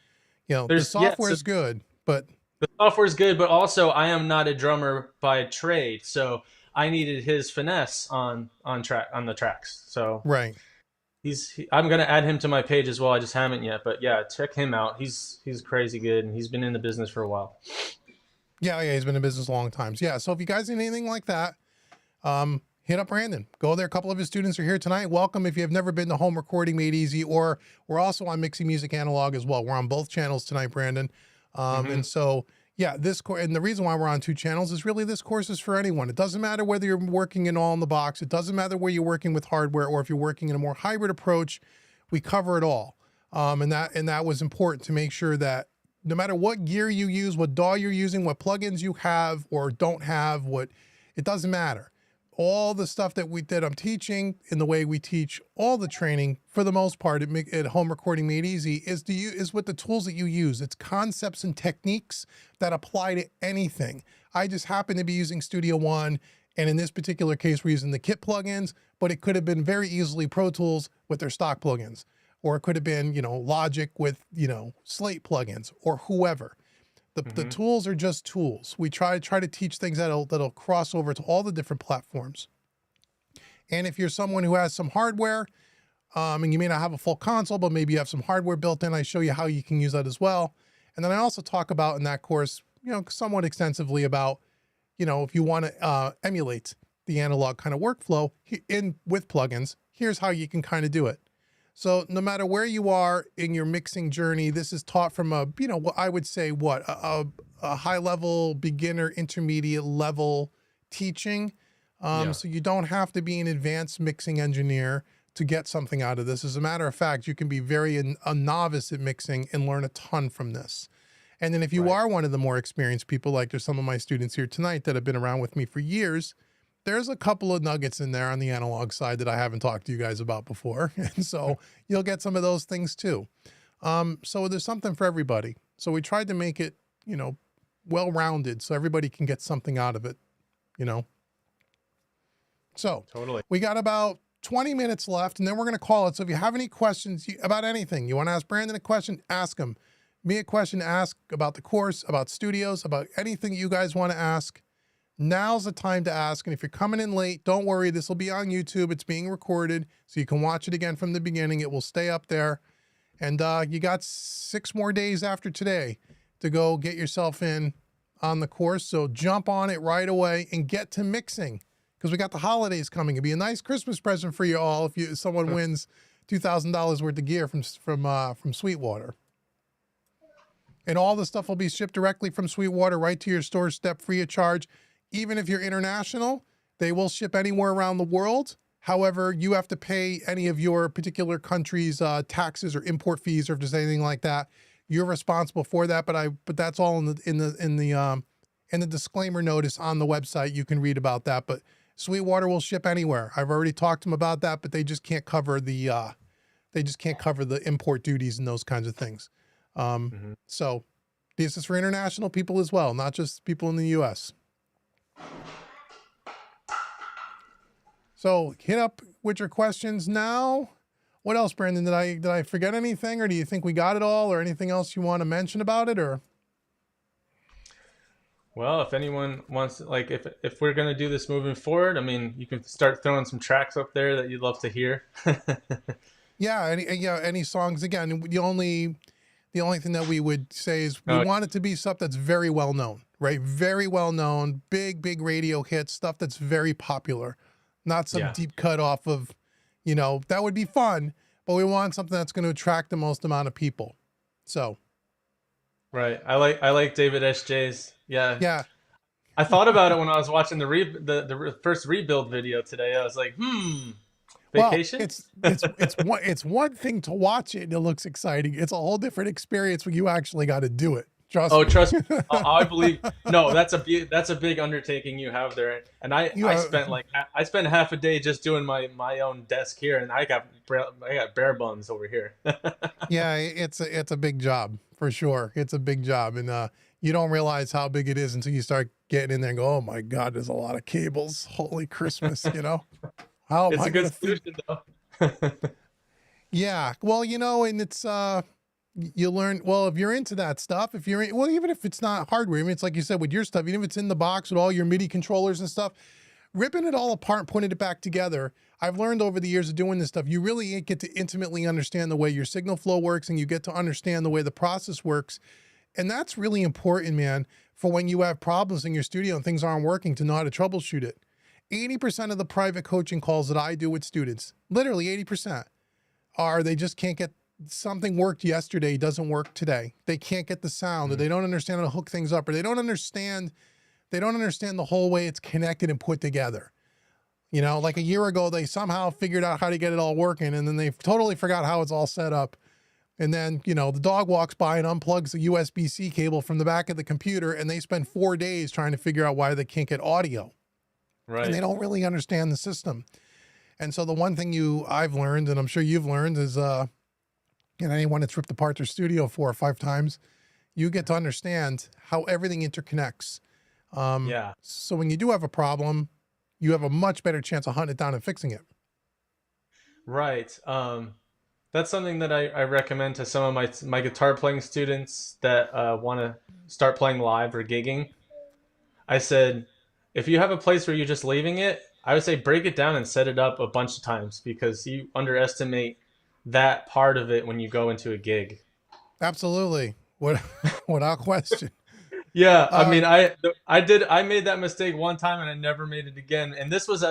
You know, the There's yeah. software So is good, but the software's good, but also I am not a drummer by trade, so I needed his finesse on the tracks. So right. I'm gonna add him to my page as well. I just haven't yet, but yeah, check him out. He's crazy good, and he's been in the business for a while. Yeah, he's been in business a long time. So, yeah, so if you guys need anything like that, hit up Brandon. Go there. A couple of his students are here tonight. Welcome if you have never been to Home Recording Made Easy, or we're also on Mixing Music Analog as well. We're on both channels tonight, Brandon. And so, yeah, and the reason why we're on two channels is really this course is for anyone. It doesn't matter whether you're working in all in the box. It doesn't matter where you're working with hardware, or if you're working in a more hybrid approach. We cover it all. And that was important to make sure that no matter what gear you use, what DAW you're using, what plugins you have or don't have, it doesn't matter. All the stuff that I'm teaching in the way we teach all the training, for the most part, at Home Recording Made Easy, is with the tools that you use. It's concepts and techniques that apply to anything. I just happen to be using Studio One, and in this particular case, we're using the kit plugins, but it could have been very easily Pro Tools with their stock plugins, or it could have been, Logic with, Slate plugins, or whoever. The tools are just tools. We try to teach things that'll cross over to all the different platforms. And if you're someone who has some hardware, and you may not have a full console, but maybe you have some hardware built in, I show you how you can use that as well. And then I also talk about in that course, somewhat extensively about, if you want to emulate the analog kind of workflow with plugins, here's how you can kind of do it. So no matter where you are in your mixing journey, this is taught from what I would say, a high level, beginner, intermediate level teaching. So you don't have to be an advanced mixing engineer to get something out of this. As a matter of fact, you can be a novice at mixing and learn a ton from this. And then if you are one of the more experienced people, like there's some of my students here tonight that have been around with me for years, there's a couple of nuggets in there on the analog side that I haven't talked to you guys about before. And so you'll get some of those things too. So there's something for everybody. So we tried to make it, well-rounded so everybody can get something out of it, So Totally. we got about 20 minutes left, and then we're going to call it. So if you have any questions about anything, you want to ask Brandon a question, ask him. Me a question, ask about the course, about studios, about anything you guys want to ask. Now's the time to ask. And if you're coming in late, don't worry. This will be on YouTube. It's being recorded, so you can watch it again from the beginning. It will stay up there. And you got 6 more days after today to go get yourself in on the course. So jump on it right away and get to mixing, because we got the holidays coming. It'd be a nice Christmas present for you all if someone wins $2,000 worth of gear from Sweetwater. And all the stuff will be shipped directly from Sweetwater right to your doorstep free of charge. Even if you're international, they will ship anywhere around the world. However, you have to pay any of your particular country's taxes or import fees, or if there's anything like that, you're responsible for that. But that's all in the disclaimer notice on the website. You can read about that. But Sweetwater will ship anywhere. I've already talked to them about that, but they just can't cover the import duties and those kinds of things. So this is for international people as well, not just people in the U.S. So hit up with your questions now. What else, Brandon? Did I forget anything, or do you think we got it all, or anything else you want to mention about it, or? Well, if anyone wants, like, if we're gonna do this moving forward, I mean, you can start throwing some tracks up there that you'd love to hear. Yeah, any songs. Again, the only thing that we would say is we Oh, want it to be stuff that's very well known, right? Very well known, big radio hits, stuff that's very popular, not some yeah, deep cut off of, that would be fun, but we want something that's going to attract the most amount of people. So, right. I like David S.J.'s. Yeah, yeah. I thought about it when I was watching the first rebuild video today. I was like, Well, vacation. it's one thing to watch it and it looks exciting. It's a whole different experience when you actually got to do it. Trust Oh, me. trust me. I believe. No, that's a big undertaking you have there. And You I are, spent I spent half a day just doing my own desk here, and I got bare bones over here. yeah, it's a big job for sure. It's a big job, and you don't realize how big it is until you start getting in there and go, "Oh my God, there's a lot of cables. Holy Christmas!" How am It's I a good gonna fit? solution though. Yeah, well, and it's you learn, well, if you're into that stuff, if you're well, even if it's not hardware, I mean, it's like you said with your stuff, even if it's in the box with all your MIDI controllers and stuff, ripping it all apart, putting it back together. I've learned over the years of doing this stuff, you really get to intimately understand the way your signal flow works, and you get to understand the way the process works. And that's really important, man, for when you have problems in your studio and things aren't working, to know how to troubleshoot it. 80% of the private coaching calls that I do with students, literally 80%, are they just can't get something worked yesterday, doesn't work today. They can't get the sound, or they don't understand how to hook things up, or they don't understand the whole way it's connected and put together. Like a year ago, they somehow figured out how to get it all working, and then they totally forgot how it's all set up. And then, the dog walks by and unplugs the USB-C cable from the back of the computer, and they spend 4 days trying to figure out why they can't get audio. And they Right. don't really understand the system. And so the one thing I've learned, and I'm sure you've learned, is anyone that's ripped apart their studio 4 or 5 times, you get to understand how everything interconnects. Yeah. So when you do have a problem, you have a much better chance of hunting it down and fixing it. Right. That's something that I recommend to some of my guitar playing students that want to start playing live or gigging. I said, if you have a place where you're just leaving it, I would say break it down and set it up a bunch of times because you underestimate that part of it when you go into a gig. Absolutely. What, without question. Yeah, I Uh, mean, I made that mistake one time and I never made it again. And this was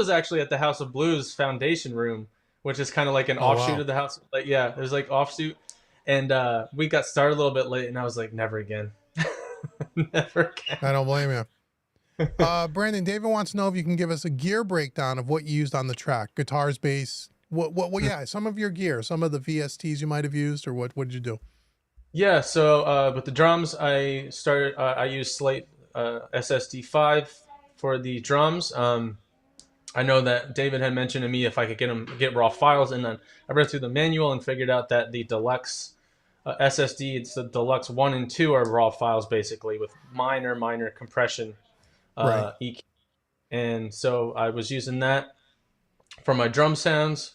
actually at the House of Blues Foundation Room, which is kind of like an oh, offshoot wow. of the house. Like, yeah, it was like offshoot, and we got started a little bit late, and I was like, never again, never I again. don't blame you. Brandon, David wants to know if you can give us a gear breakdown of what you used on the track, guitars, bass, yeah, some of your gear, some of the VSTs you might have used, or what did you do? Yeah, so with the drums, I used Slate SSD5 for the drums. I know that David had mentioned to me if I could get raw files, and then I read through the manual and figured out that the deluxe SSD, it's the deluxe 1 and 2 are raw files basically with minor compression Right. EQ. And so I was using that for my drum sounds.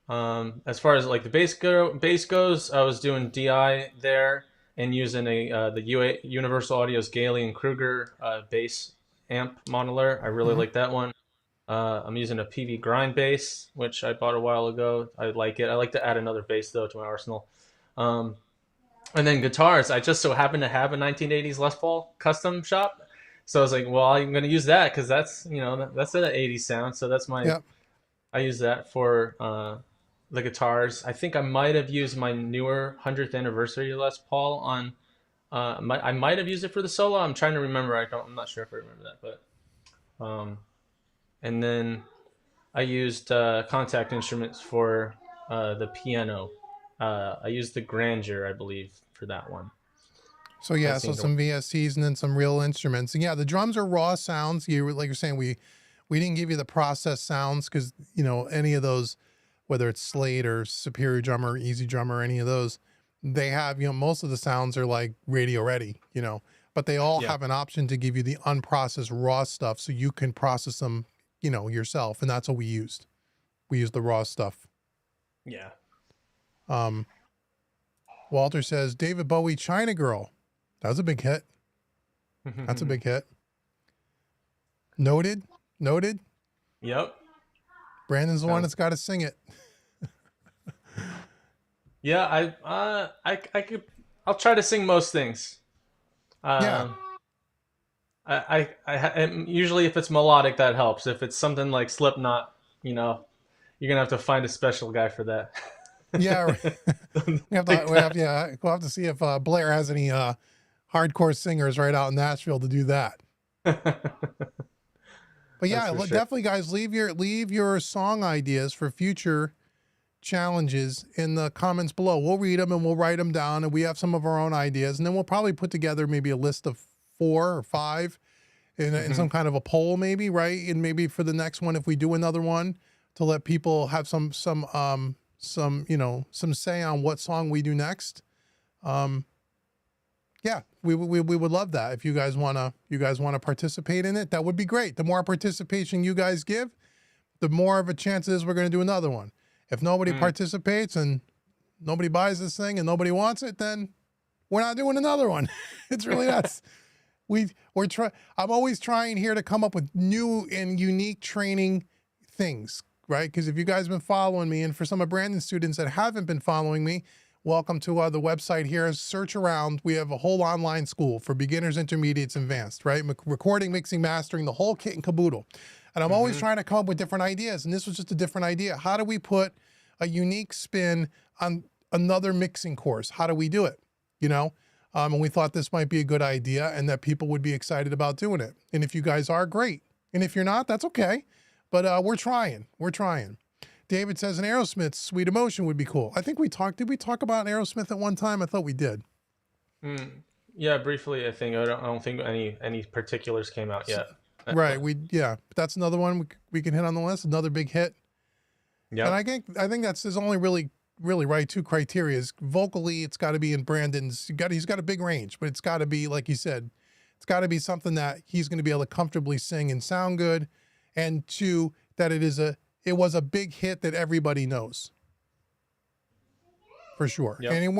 As far as like the bass goes, I was doing DI there and using the Universal Audio's Gailey and Kruger bass amp modeler. I really Hmm. like that one. I'm using a PV grind bass, which I bought a while ago. I like it. I like to add another bass though to my arsenal. Um, and then guitars, I just so happen to have a 1980s Les Paul custom shop, so I was like, well, I'm going to use that because that's that's an 80s sound. So that's my Yep. I use that for the guitars. I think I might have used my newer 100th anniversary Les Paul on. I might have used it for the solo. I'm trying to remember. I'm not sure if I remember that, but and then I used contact instruments for the piano. I used the Grandeur, I believe, for that one. So That yeah, so seemed to. some VSTs and then some real instruments. And yeah, the drums are raw sounds. Like you're saying, we didn't give you the processed sounds because any of those, whether it's Slate or Superior Drummer, Easy Drummer, any of those, they have most of the sounds are like radio ready, but they all Yeah. have an option to give you the unprocessed raw stuff so you can process them yourself, and that's what we used. We used the raw stuff. Yeah. Walter says David Bowie, China Girl. That was a big hit. That's a big hit. Noted. Yep. Brandon's the one that's got to sing it. Yeah, I'll try to sing most things. Yeah. And usually if it's melodic, that helps. If it's something like Slipknot, you're gonna have to find a special guy for that. Yeah. We'll have to see if Blair has any hardcore singers right out in Nashville to do that. But yeah, definitely, guys, leave your song ideas for future challenges in the comments below. We'll read them and we'll write them down, and we have some of our own ideas, and then we'll probably put together maybe a list of 4 or 5 in some kind of a poll, maybe, right? And maybe for the next one, if we do another one, to let people have some say on what song we do next. Yeah, we would love that. If you guys wanna participate in it, that would be great. The more participation you guys give, the more of a chance it is we're gonna do another one. If nobody participates and nobody buys this thing and nobody wants it, then we're not doing another one. It's really nuts. I'm always trying here to come up with new and unique training things, right? Because if you guys have been following me, and for some of Brandon's students that haven't been following me, welcome to the website here. Search around. We have a whole online school for beginners, intermediates, advanced, right? Recording, mixing, mastering, the whole kit and caboodle. And I'm always trying to come up with different ideas. And this was just a different idea. How do we put a unique spin on another mixing course? How do we do it? And we thought this might be a good idea and that people would be excited about doing it. And if you guys are, great. And if you're not, that's okay. But we're trying. David says an Aerosmith Sweet Emotion would be cool. I think did we talk about Aerosmith at one time? I thought we did. Yeah, briefly, I think. I don't think any particulars came out yet. Right. That's another one we can hit on the list. Another big hit. Yeah. And I think that's his only really right 2 criteria is vocally. It's got to be in Brandon's. He's got a big range, but it's got to be, like you said, it's got to be something that he's going to be able to comfortably sing and sound good, and 2, that it was a big hit that everybody knows. For sure. Yep. And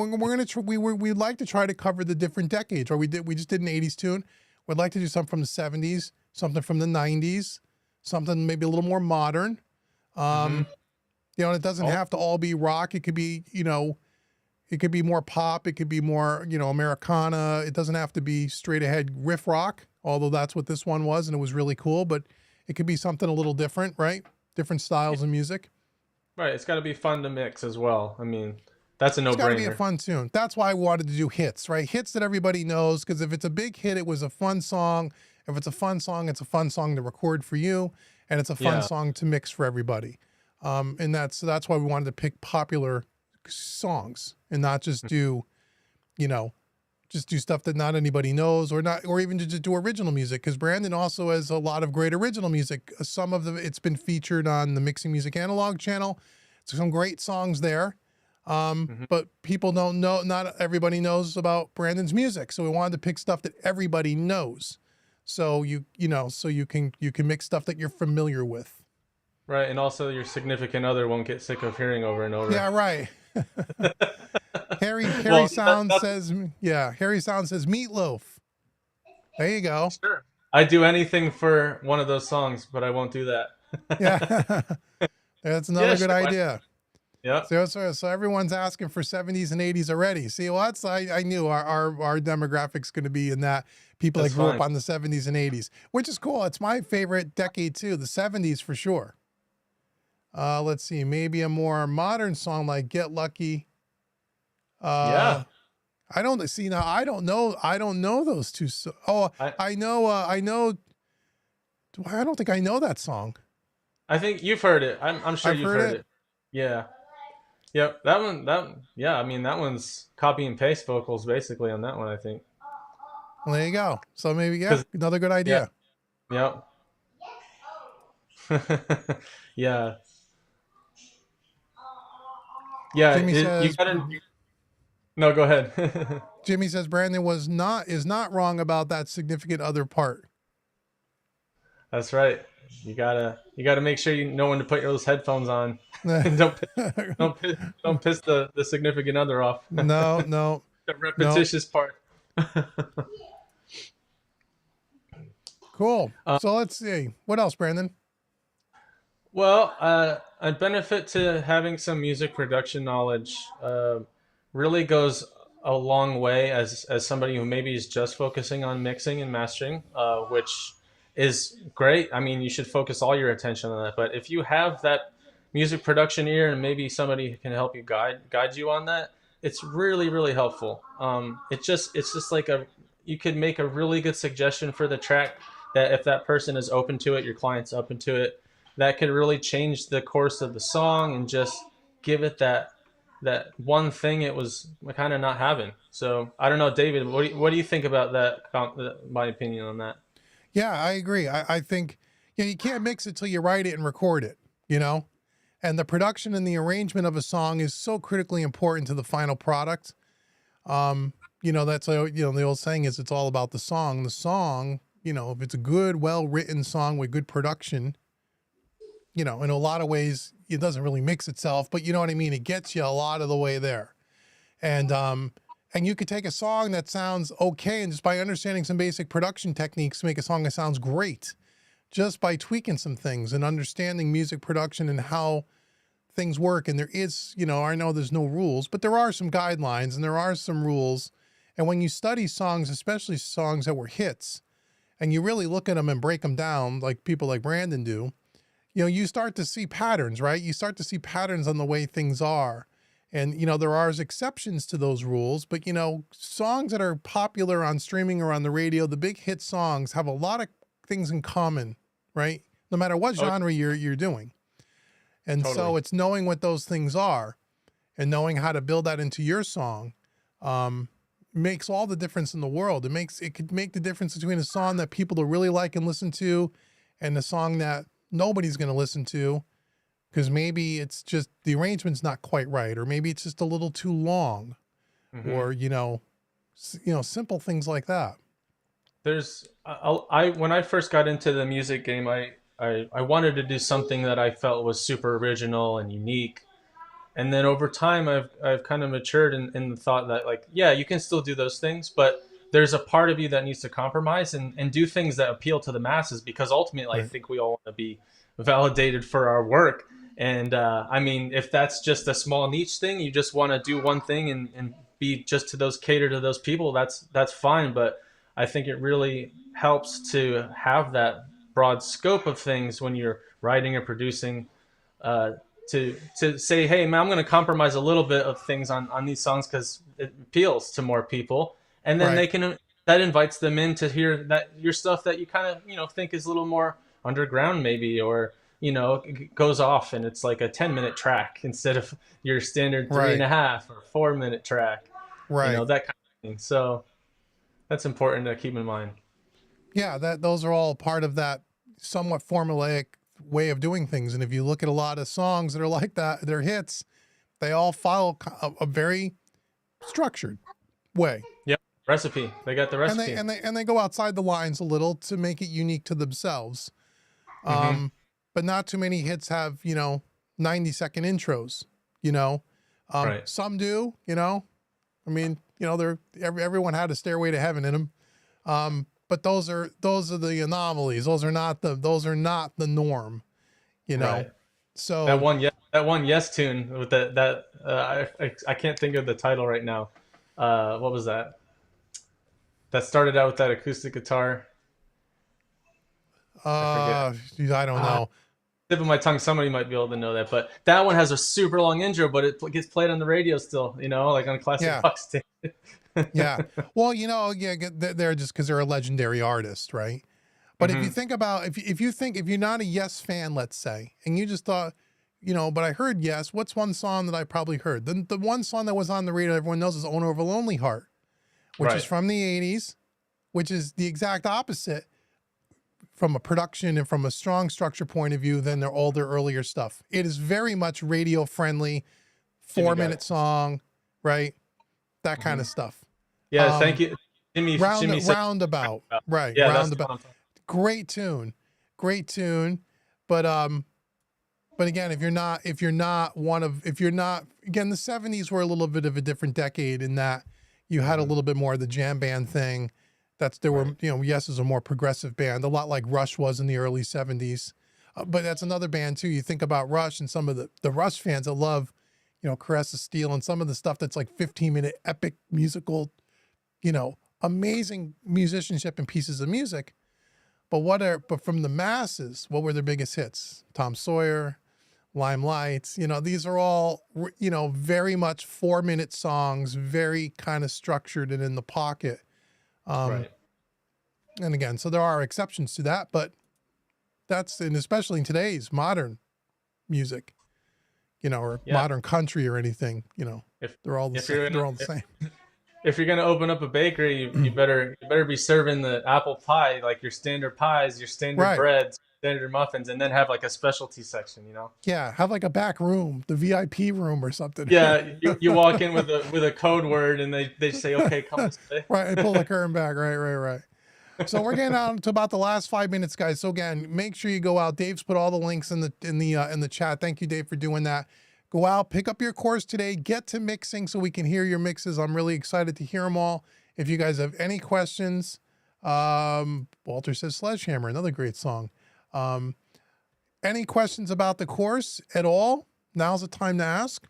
we'd like to try to cover the different decades. Or we just did an 80s tune. We'd like to do something from the 70s, something from the 90s, something maybe a little more modern. And it doesn't have to all be rock. It could be, it could be more pop. It could be more, Americana. It doesn't have to be straight ahead riff rock, although that's what this one was, and it was really cool. But it could be something a little different, right? Different styles of music. Right. It's got to be fun to mix as well. I mean, that's a no-brainer. It's got to be a fun tune. That's why I wanted to do hits, right? Hits that everybody knows, because if it's a big hit, it was a fun song. If it's a fun song, it's a fun song to record for you, and it's a fun song to mix for everybody. And that's why we wanted to pick popular songs and not just do, just do stuff that not anybody knows, or even to just do original music. Because Brandon also has a lot of great original music. Some of it's been featured on the Mixing Music Analog channel. Some great songs there. But people don't know, not everybody knows about Brandon's music. So we wanted to pick stuff that everybody knows. So you can mix stuff that you're familiar with. Right. And also your significant other won't get sick of hearing over and over. Yeah, right. Harry Sound says Meatloaf. There you go. Sure. I'd do anything for one of those songs, but I won't do that. Yeah. That's another good idea. Yeah. So everyone's asking for 70s and 80s already. See, well, I knew our demographic's going to be in that. People that grew up on the 70s and 80s, which is cool. It's my favorite decade too, the 70s for sure. Let's see, maybe a more modern song like Get Lucky. Yeah. I don't know those two. I know. I don't think I know that song. I think you've heard it. I'm sure you've heard it. Yeah. Yep. That one. I mean, that one's copy and paste vocals basically on that one, I think. Well, there you go. So maybe, another good idea. Yeah. Yep. Yeah. Yeah. Jimmy says, No, go ahead. Jimmy says Brandon is not wrong about that significant other part. That's right. You gotta make sure you know when to put those headphones on, and don't piss the significant other off. No, no, The no. repetitious part. Cool. So let's see. What else, Brandon? Well, a benefit to having some music production knowledge really goes a long way as somebody who maybe is just focusing on mixing and mastering, which is great. I mean, you should focus all your attention on that. But if you have that music production ear and maybe somebody can help you guide you on that, it's really really helpful. It's just like a you could make a really good suggestion for the track that if that person is open to it, your client's open to it, that could really change the course of the song and just give it that one thing it was kind of not having. So I don't know, David, what do you think about that? My opinion on that. Yeah, I agree. I think you can't mix it till you write it and record it, you know? And the production and the arrangement of a song is so critically important to the final product. That's the old saying is it's all about the song. The song, if it's a good, well-written song with good production, in a lot of ways, it doesn't really mix itself, but you know what I mean? It gets you a lot of the way there. And you could take a song that sounds okay, and just by understanding some basic production techniques, make a song that sounds great, just by tweaking some things and understanding music production and how things work. And there is, I know there's no rules, but there are some guidelines and there are some rules. And when you study songs, especially songs that were hits, and you really look at them and break them down like people like Brandon do, you start to see patterns, right? You start to see patterns on the way things are. And, there are exceptions to those rules, but, songs that are popular on streaming or on the radio, the big hit songs have a lot of things in common, right? No matter what genre you're doing. And Totally. so it's knowing what those things are and knowing how to build that into your song makes all the difference in the world. It could make the difference between a song that people will really like and listen to and a song that nobody's going to listen to because maybe it's just the arrangement's not quite right, or maybe it's just a little too long, or simple things like that. There's I when I first got into the music game, I wanted to do something that I felt was super original and unique. And then over time, I've kind of matured in the thought that, like, yeah, you can still do those things, but there's a part of you that needs to compromise and do things that appeal to the masses, because ultimately I Right. think we all want to be validated for our work. And I mean, if that's just a small niche thing, you just want to do one thing and be just to those, cater to those people, that's fine. But I think it really helps to have that broad scope of things when you're writing or producing, uh, to say, hey man, I'm going to compromise a little bit of things on these songs because it appeals to more people, and then Right. they can, that invites them in to hear that your stuff that you kind of think is a little more underground maybe, or it goes off and it's like a 10-minute track instead of your standard three and Right. a half or 4-minute track, Right. that kind of thing. So that's important to keep in mind. Yeah, those are all part of that somewhat formulaic way of doing things. And if you look at a lot of songs that are like that, they're hits, they all follow a very structured way. Yep, recipe, they got the And recipe. they go outside the lines a little to make it unique to themselves. Mm-hmm. But not too many hits have, 90-second intros, you know. Right. Some do, I mean, everyone had a Stairway to Heaven in them. But those are the anomalies. Those are not the norm, Right. That So one, that one yes tune with I can't think of the title right now. What was that? That started out with that acoustic guitar. I forget. I don't Ah, know. tip of my tongue. Somebody might be able to know that, but that one has a super long intro, but it gets played on the radio still. Like on classic Yeah. rock station. Yeah. Well, yeah, they're just because they're a legendary artist, right? But if you Hmm. think about if you're not a Yes fan, let's say, and you just thought, but I heard Yes, what's one song that I probably heard? The one song that was on the radio everyone knows is Owner of a Lonely Heart, which is Right. from the 80s, which is the exact opposite from a production and from a strong structure point of view than all their earlier stuff. It is very much radio friendly, Jimmy got 4-minute it. song, right? That kind Hmm. of stuff. Yeah. Thank Um, you, Jimmy. Jimmy said. roundabout, right? Yeah, that's the Roundabout. one I'm talking. Great tune. great tune, but again, if you're not again, the 70s were a little bit of a different decade in that you had a little bit more of the jam band thing. There were, Yes is a more progressive band, a lot like Rush was in the early 70s. But that's another band too. You think about Rush and some of the Rush fans that love, Caress of Steel and some of the stuff that's like 15-minute epic musical, amazing musicianship and pieces of music. But from the masses, what were their biggest hits? Tom Sawyer, Limelights, these are all, very much 4-minute songs, very kind of structured and in the pocket. Right. And again, so there are exceptions to that, but and especially in today's modern music, or modern country or anything, they're all the same. If you're gonna open up a bakery, you better be serving the apple pie, like your standard pies, your standard breads, standard muffins, and then have like a specialty section. Yeah, have like a back room, the VIP room or something. Yeah, you walk in with a code word, and they say, "Okay, come this way." Right, and pull the curtain back. Right. So we're getting on to about the last 5 minutes, guys. So again, make sure you go out. Dave's put all the links in the chat. Thank you, Dave, for doing that. Go out, pick up your course today, get to mixing so we can hear your mixes. I'm really excited to hear them all. If you guys have any questions, Walter says Sledgehammer, another great song. Any questions about the course at all? Now's the time to ask.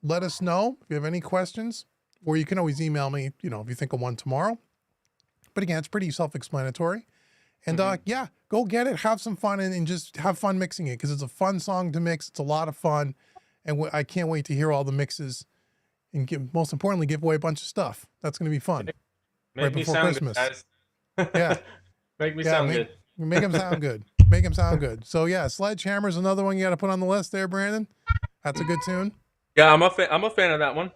Let us know if you have any questions, or you can always email me, if you think of one tomorrow. But again, it's pretty self-explanatory. And go get it, have some fun, and just have fun mixing it because it's a fun song to mix. It's a lot of fun. And I can't wait to hear all the mixes and most importantly, give away a bunch of stuff. That's going to be fun. Make me sound Christmas. Good, guys. Yeah. Make me sound good. Make them sound good. Make them sound good. So yeah, Sledgehammer's another one you got to put on the list there, Brandon. That's a good tune. Yeah, I'm a fan of that one.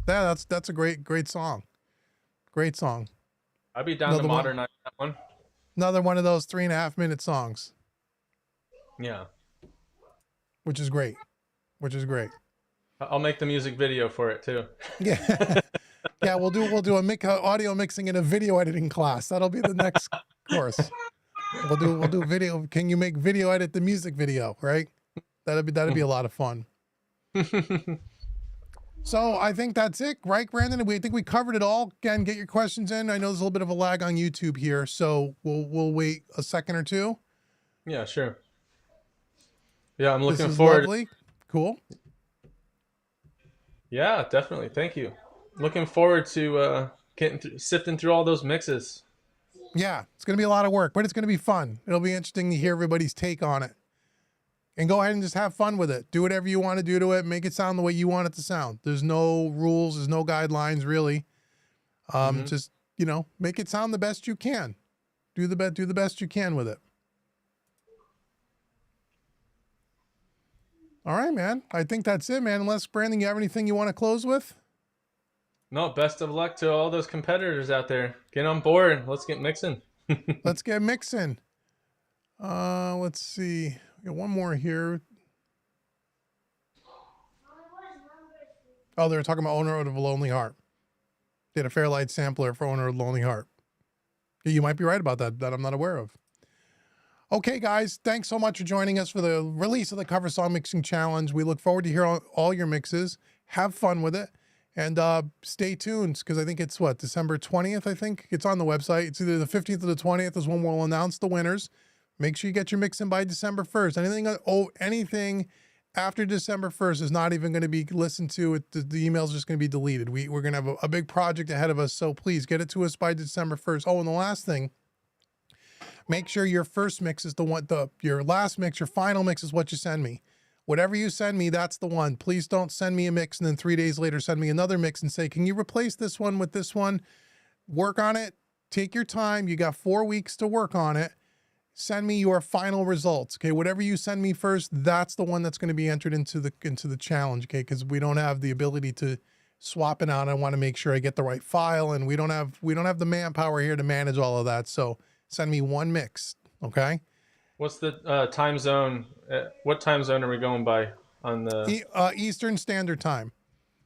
Yeah, that's a great song. Great song. I'd be down to modernize that one. Another one of those 3.5-minute songs. Yeah. Which is great. I'll make the music video for it too. Yeah. Yeah, we'll do a audio mixing and a video editing class. That'll be the next course. We'll do video. Can you make video edit the music video, right? That'd be a lot of fun. So I think that's it, right, Brandon? I think we covered it all. Again, get your questions in. I know there's a little bit of a lag on YouTube here, so we'll wait a second or two. Yeah, sure. Yeah, I'm looking This is forward. Lovely. Cool. Yeah, definitely. Thank you. Looking forward to sifting through all those mixes. Yeah, it's going to be a lot of work, but it's going to be fun. It'll be interesting to hear everybody's take on it. And go ahead and just have fun with it. Do whatever you want to do to it. Make it sound the way you want it to sound. There's no rules. There's no guidelines, really. Just, make it sound the best you can. Do the best you can with it. All right, man. I think that's it, man. Unless, Brandon, you have anything you want to close with? No, best of luck to all those competitors out there. Get on board. Let's get mixing. Let's get mixing. Let's see. We got one more here. Oh, they were talking about Owner of a Lonely Heart. They had a Fairlight sampler for Owner of a Lonely Heart. You might be right about that I'm not aware of. Okay, guys, thanks so much for joining us for the release of the Cover Song Mixing Challenge. We look forward to hearing all your mixes. Have fun with it. And stay tuned, because I think it's, December 20th, I think? It's on the website. It's either the 15th or the 20th is when we'll announce the winners. Make sure you get your mix in by December 1st. Anything after December 1st is not even going to be listened to. The email's just going to be deleted. We're going to have a big project ahead of us, so please get it to us by December 1st. Oh, and the last thing, make sure your first mix is your last mix, your final mix is what you send me. Whatever you send me, that's the one. Please don't send me a mix and then 3 days later send me another mix and say, can you replace this one with this one? Work on it. Take your time. You got 4 weeks to work on it. Send me your final results. Okay, whatever you send me first, that's the one that's going to be entered into the challenge. Okay, because we don't have the ability to swap it out. I want to make sure I get the right file, and we don't have the manpower here to manage all of that. So send me one mix. Okay. What's the time zone? What time zone are we going by on the Eastern Standard Time?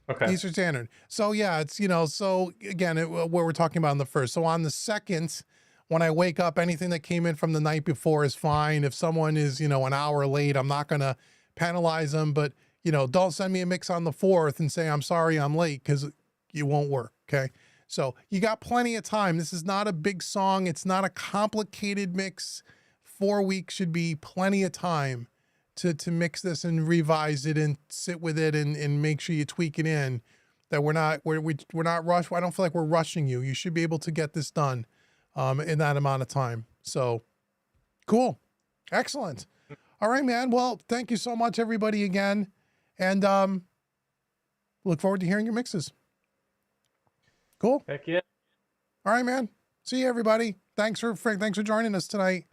Okay. Eastern Standard. So yeah, it's so again, what we're talking about on the first. So on the second, when I wake up, anything that came in from the night before is fine. If someone is, you know, an hour late, I'm not going to penalize them, but, you know, don't send me a mix on the 4th and say, I'm sorry, I'm late, because it won't work. Okay. So you got plenty of time. This is not a big song. It's not a complicated mix. 4 weeks should be plenty of time to mix this and revise it and sit with it and make sure you tweak it in. That we're not rushed. I don't feel like we're rushing you. You should be able to get this done in that amount of time. So cool. Excellent. All right, man. Well, thank you so much, everybody, again. And look forward to hearing your mixes. Cool. Heck yeah. All right, man. See you, everybody. Thanks for joining us tonight.